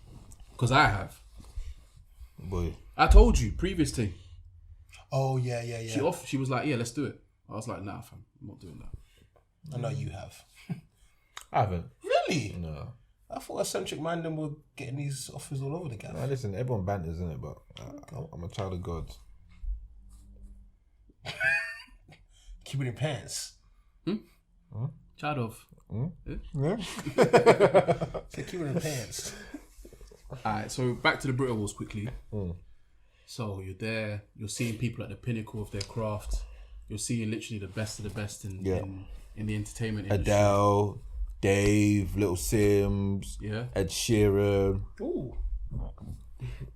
Because I have. Boy. I told you previous thing. Oh yeah. She was like, yeah, let's do it. I was like, nah, fam, I'm not doing that. I know you have. I haven't. Really? No. I thought Eccentric man them were getting these offers all over the gaff. Nah, listen, everyone banters, isn't it? But I'm a child of God. Keep it in pants. Child of. Yeah. So keep it in pants. Alright, so back to the Brit Awards quickly. So you're there, you're seeing people at the pinnacle of their craft. You're seeing literally the best of the best in the entertainment industry. Adele, Dave, Little Sims, Ed Sheeran. Ooh.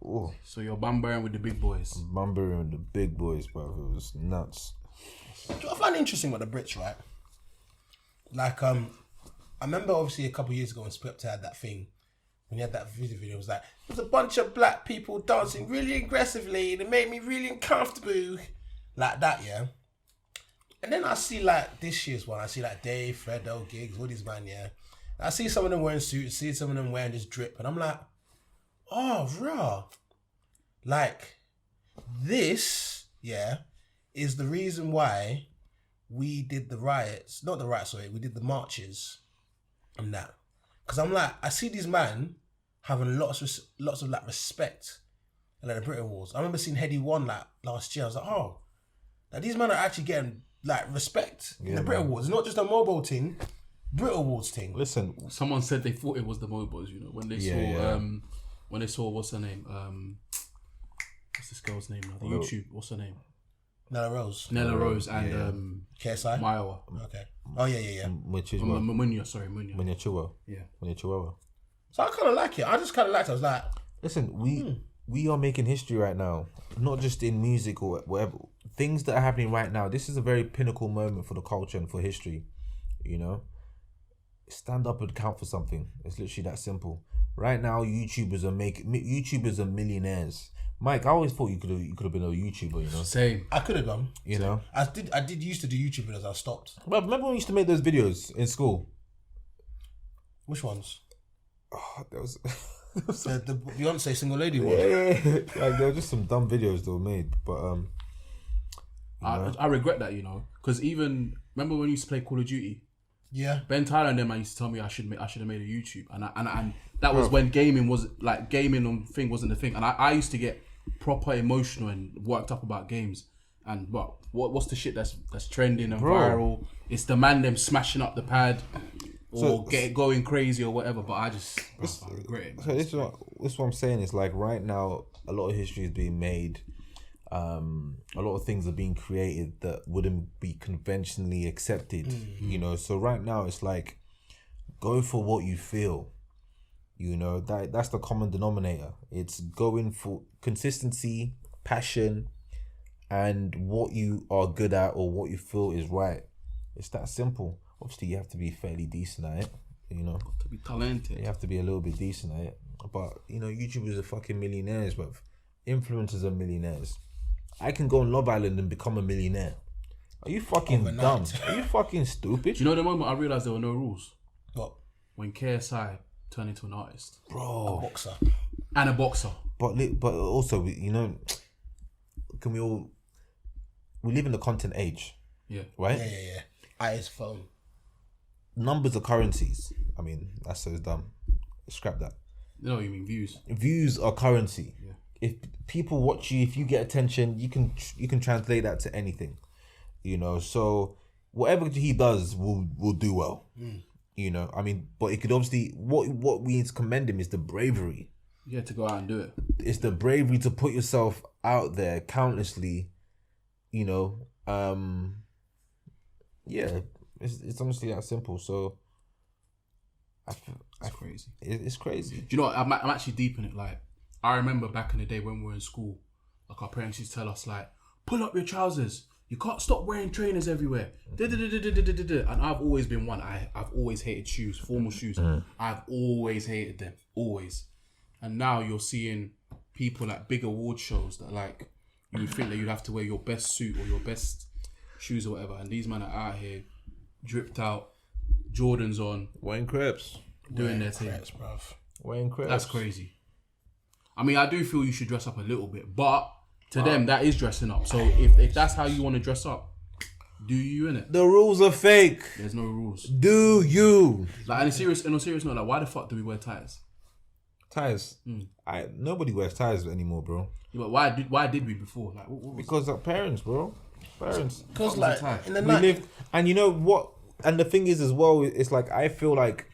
Oh, So you're bumbering with the big boys. Bunbury and the big boys, bro. It was nuts. Do you know what I find interesting about the Brits, right? Like, I remember obviously a couple of years ago when Skepta had that thing. When he had that video, it was like, there's a bunch of black people dancing really aggressively and it made me really uncomfortable. Like that, yeah? And then I see like this year's one, I see like Dave, Fredo, Giggs, all these man, yeah? And I see some of them wearing suits, see some of them wearing this drip, and I'm like, oh, raw. Like, this, yeah, is the reason why we did the riots, not the riots, sorry, we did the marches and that. Because I'm like, I see these man having lots of like respect and like the Brit Awards. I remember seeing Heady won like last year. I was like, oh, like these men are actually getting like respect in the Brit Awards. It's not just a mobile thing, Brit Awards thing. Listen, Someone said they thought it was the Mobos, you know, when they saw what's her name? What's this girl's name now? The YouTube, what's her name? Nella Rose and KSI. Maiwa. Okay. Oh yeah. Munya, sorry, Munya. Munya Chua. Yeah. Munya Chihuahua. So I kind of like it. I just kind of liked it. I was like, Listen, we are making history right now, not just in music or whatever. Things that are happening right now. This is a very pinnacle moment for the culture and for history. You know, stand up and count for something. It's literally that simple. Right now, YouTubers are millionaires. Mike, I always thought you could have been a YouTuber. You know, Same. I could have gone. You know, I did used to do YouTube videos. I stopped. but remember when we used to make those videos in school? Which ones? Oh, there was. The Beyonce single lady one. Like there were just some dumb videos that were made, but I regret that, you know, because even remember when we used to play Call of Duty. Yeah. Ben Tyler and them, I used to tell me I should have made a YouTube, and that was when gaming on thing wasn't the thing, and I used to get proper emotional and worked up about games, and what's the shit that's trending and viral? It's the man them smashing up the pad or get it going crazy or whatever. But I regret it. Man. So this is what I'm saying. Is like right now, a lot of history is being made. A lot of things are being created that wouldn't be conventionally accepted. You know, so right now it's like, go for what you feel. You know, that's the common denominator. It's going for consistency, passion, and what you are good at or what you feel is right. It's that simple. Obviously, you have to be fairly decent at it. You know, to be talented. You have to be a little bit decent at it. But you know, YouTubers are fucking millionaires, but influencers are millionaires. I can go on Love Island and become a millionaire. Are you fucking dumb? Are you fucking stupid? Do you know the moment I realised there were no rules? What? When KSI turned into an artist. Bro. A boxer. And a boxer. But also, you know, we live in the content age. Yeah. Right? Yeah. At his phone. Numbers are currencies. I mean, that's so dumb. Scrap that. No, you mean views. Views are currency. Yeah. If people watch you, if you get attention, you can translate that to anything. You know, so whatever he does will do well. You know, I mean, but it could obviously what we need to commend him is the bravery. Yeah, to go out and do it. It's the bravery to put yourself out there countlessly. You know, yeah, it's honestly that simple. So, It's crazy. It's crazy. Do you know what? I'm actually deep in it. Like, I remember back in the day when we were in school, like our parents used to tell us, like, pull up your trousers. You can't stop wearing trainers everywhere. And I've always been one. I've always hated shoes, formal shoes. I've always hated them, always. And now you're seeing people at big award shows that like you would think that you'd have to wear your best suit or your best shoes or whatever. And these men are out here, dripped out, Jordans on, Wearing crepes. doing their thing. Crepes, bruv. Wearing crepes. That's crazy. I mean, I do feel you should dress up a little bit, but to them, that is dressing up. So if that's how you want to dress up, do you, innit? The rules are fake. There's no rules. Do you? Like, in a serious note, like, why the fuck do we wear ties? Ties. Nobody wears ties anymore, bro. Yeah, but why did we before? Like, what was Because our parents, bro. Parents. Because What was like the time? in the We night, lived, and you know what? And the thing is, as well, it's like I feel like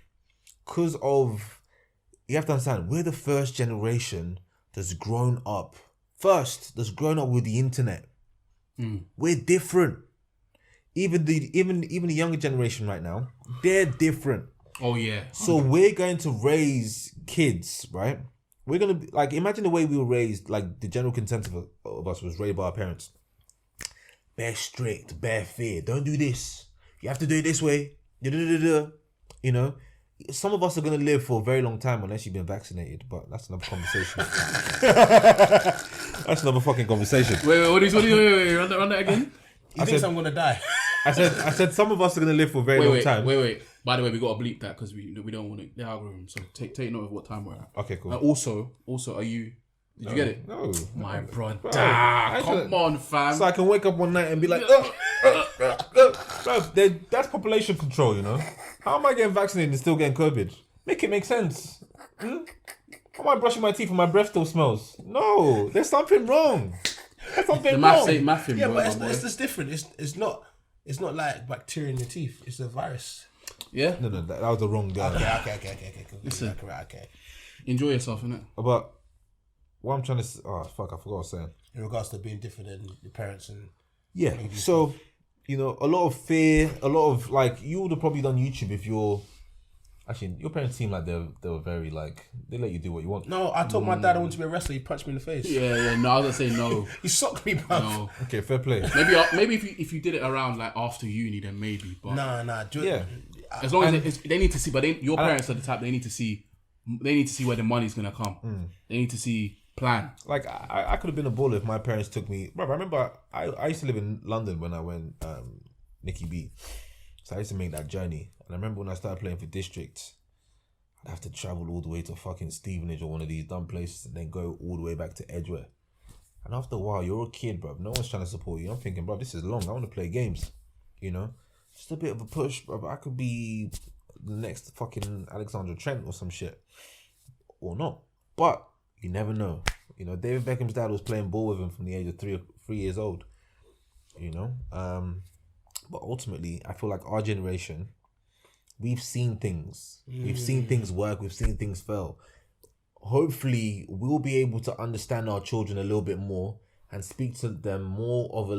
because of you have to understand, we're the first generation that's grown up with the internet. We're different. Even the younger generation right now, they're different. Oh yeah. So we're going to raise kids, right? We're gonna be, like, imagine the way we were raised. Like the general consensus of us was raised by our parents. Bare strict, bare fear. Don't do this. You have to do it this way. You know, some of us are gonna live for a very long time unless you've been vaccinated. But that's another conversation. That's another fucking conversation. Wait, what do you run that again? he thinks I'm gonna die. I said some of us are gonna live for a very long time. Wait. By the way, we gotta bleep that because we don't want the algorithm. So take note of what time we're at. Okay, cool. Also, are you? Did you get it? No, My brother. I Come should- on, fam. So I can wake up one night and be like, bro, that's population control, you know? How am I getting vaccinated and still getting COVID? Make it make sense. How am I brushing my teeth and my breath still smells? No, there's something wrong. There's something the wrong. maths ain't mathing, Yeah, bro. but my it's boy. just different. It's not like bacteria in your teeth. It's a virus. Yeah. No, that was the wrong guy. Okay. Cool. Listen. Okay. Enjoy yourself, innit? But what I'm trying to say, I forgot what I was saying. In regards to being different than your parents and Yeah, so, you know, a lot of fear, a lot of, like, you would have probably done YouTube if you're, actually, your parents seem like they were very, like, they let you do what you want. no, I told my dad I wanted to be a wrestler. He punched me in the face. Yeah. No, I was gonna say no. He socked me, bro. No. Okay, fair play. Maybe if you did it around like after uni, then maybe. But Nah. Yeah. as long as they need to see, but your parents are the type they need to see where the money's gonna come. They need to see plan. Like, I could have been a baller if my parents took me. Bro, I remember I used to live in London when I went Nicky B. So I used to make that journey. And I remember when I started playing for District, I'd have to travel all the way to fucking Stevenage or one of these dumb places and then go all the way back to Edgware. And after a while, you're a kid, bro. No one's trying to support you. I'm thinking, bro, this is long. I want to play games, you know? Just a bit of a push, bro. I could be the next fucking Alexander Trent or some shit. Or not. But you never know. You know, David Beckham's dad was playing ball with him from the age of 3 years old. You know? But ultimately, I feel like our generation, we've seen things. We've seen things work. We've seen things fail. Hopefully, we'll be able to understand our children a little bit more and speak to them more of a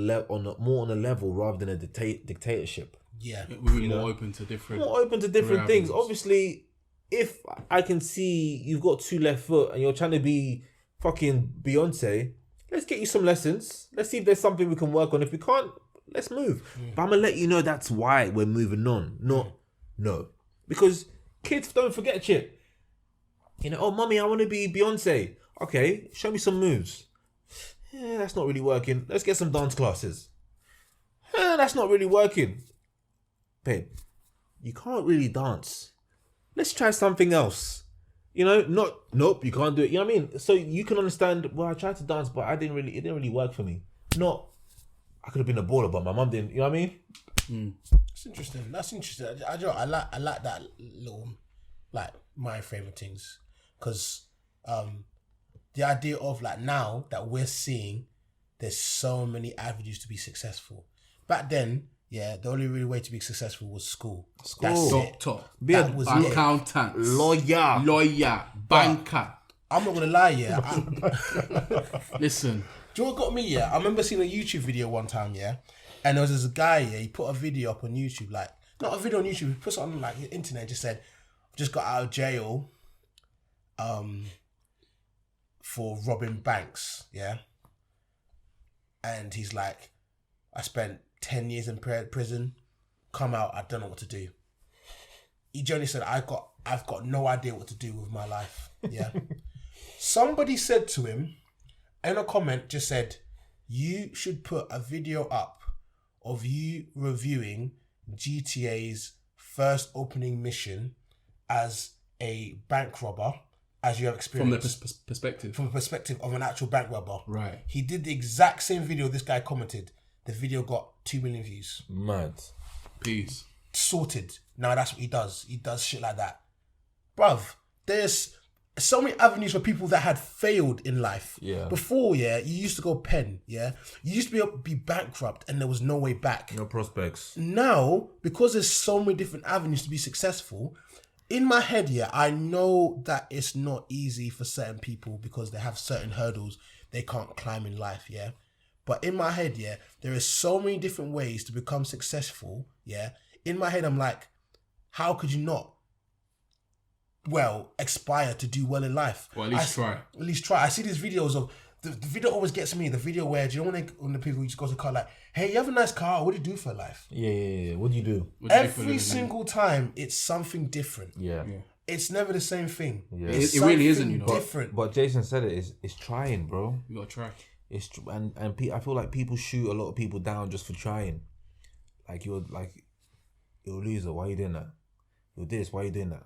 more on a level rather than a dictatorship. Yeah. We're more open to different. More open to different things. avenues. Obviously, if I can see you've got 2 left foot and you're trying to be fucking Beyonce, let's get you some lessons. Let's see if there's something we can work on. If we can't, let's move. But I'm gonna let you know that's why we're moving on. No. Because kids don't forget shit. You know, oh mommy, I want to be Beyonce. Okay, show me some moves. That's not really working. Let's get some dance classes. That's not really working. Babe, you can't really dance. Let's try something else. You know, nope, you can't do it. You know what I mean? So you can understand, well, I tried to dance, but it didn't really work for me. I could have been a baller, but my mum didn't. You know what I mean? That's interesting. I like that little, like, mind frame of things. Because the idea of, like, now that we're seeing there's so many avenues to be successful. Back then, yeah, the only really way to be successful was school. That's it. Doctor, That was it. accountant, Lawyer, banker. I'm not gonna lie, yeah. Listen, Do you know what got me? Yeah, I remember seeing a YouTube video one time. Yeah, and there was this guy. Yeah, he put a video up on YouTube, like not a video on YouTube. He put something on like the internet. Just said, "I've just got out of jail, for robbing banks." Yeah, and he's like, "I spent 10 years in prison. Come out, I don't know what to do." He generally said, I've got no idea what to do with my life. Yeah. Somebody said to him in a comment, just said, you should put a video up of you reviewing GTA's first opening mission as a bank robber, as you have experienced. from the perspective. From the perspective of an actual bank robber. Right. He did the exact same video this guy commented. The video got 2 million views. Mad. Peace. Sorted. Now that's what he does. He does shit like that. Bruv, there's so many avenues for people that had failed in life. Yeah. Before, yeah, you used to go pen, yeah. You used to be able to be bankrupt and there was no way back. No prospects. Now, because there's so many different avenues to be successful, in my head, yeah, I know that it's not easy for certain people because they have certain hurdles they can't climb in life, yeah. But in my head, yeah, there is so many different ways to become successful, yeah. In my head, I'm like, how could you not, aspire to do well in life? Well, at least try. At least try. I see these videos of, the video always gets me, the video where, do you know when the people just go to the car like, hey, you have a nice car, what do you do for life? Yeah. What do you do? Every single time, it's something different. Yeah. It's never the same thing. Yeah. It's It really isn't, something different. But Jason said it's trying, bro. You gotta try. I feel like people shoot a lot of people down just for trying. Like you're a loser. Why are you doing that? You're this. Why are you doing that?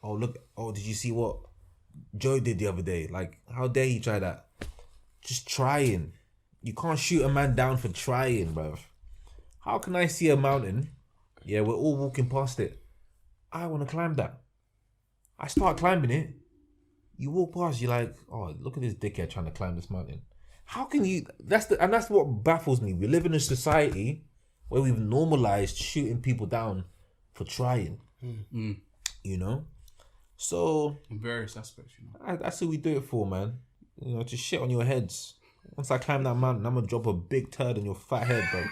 Oh look. Oh, did you see what Joe did the other day? Like, how dare he try that? Just trying. You can't shoot a man down for trying, bro. How can I see a mountain? Yeah, we're all walking past it. I want to climb that. I start climbing it. You walk past. You're like, oh, look at this dickhead trying to climb this mountain. How can you? That's what baffles me. We live in a society where we've normalized shooting people down for trying. You know, so In various aspects, you know. that's what we do it for, man. You know, to shit on your heads. Once I climb that mountain, I'm gonna drop a big turd on your fat head, bro.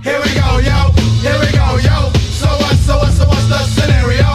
Here we go, yo. So what's the scenario?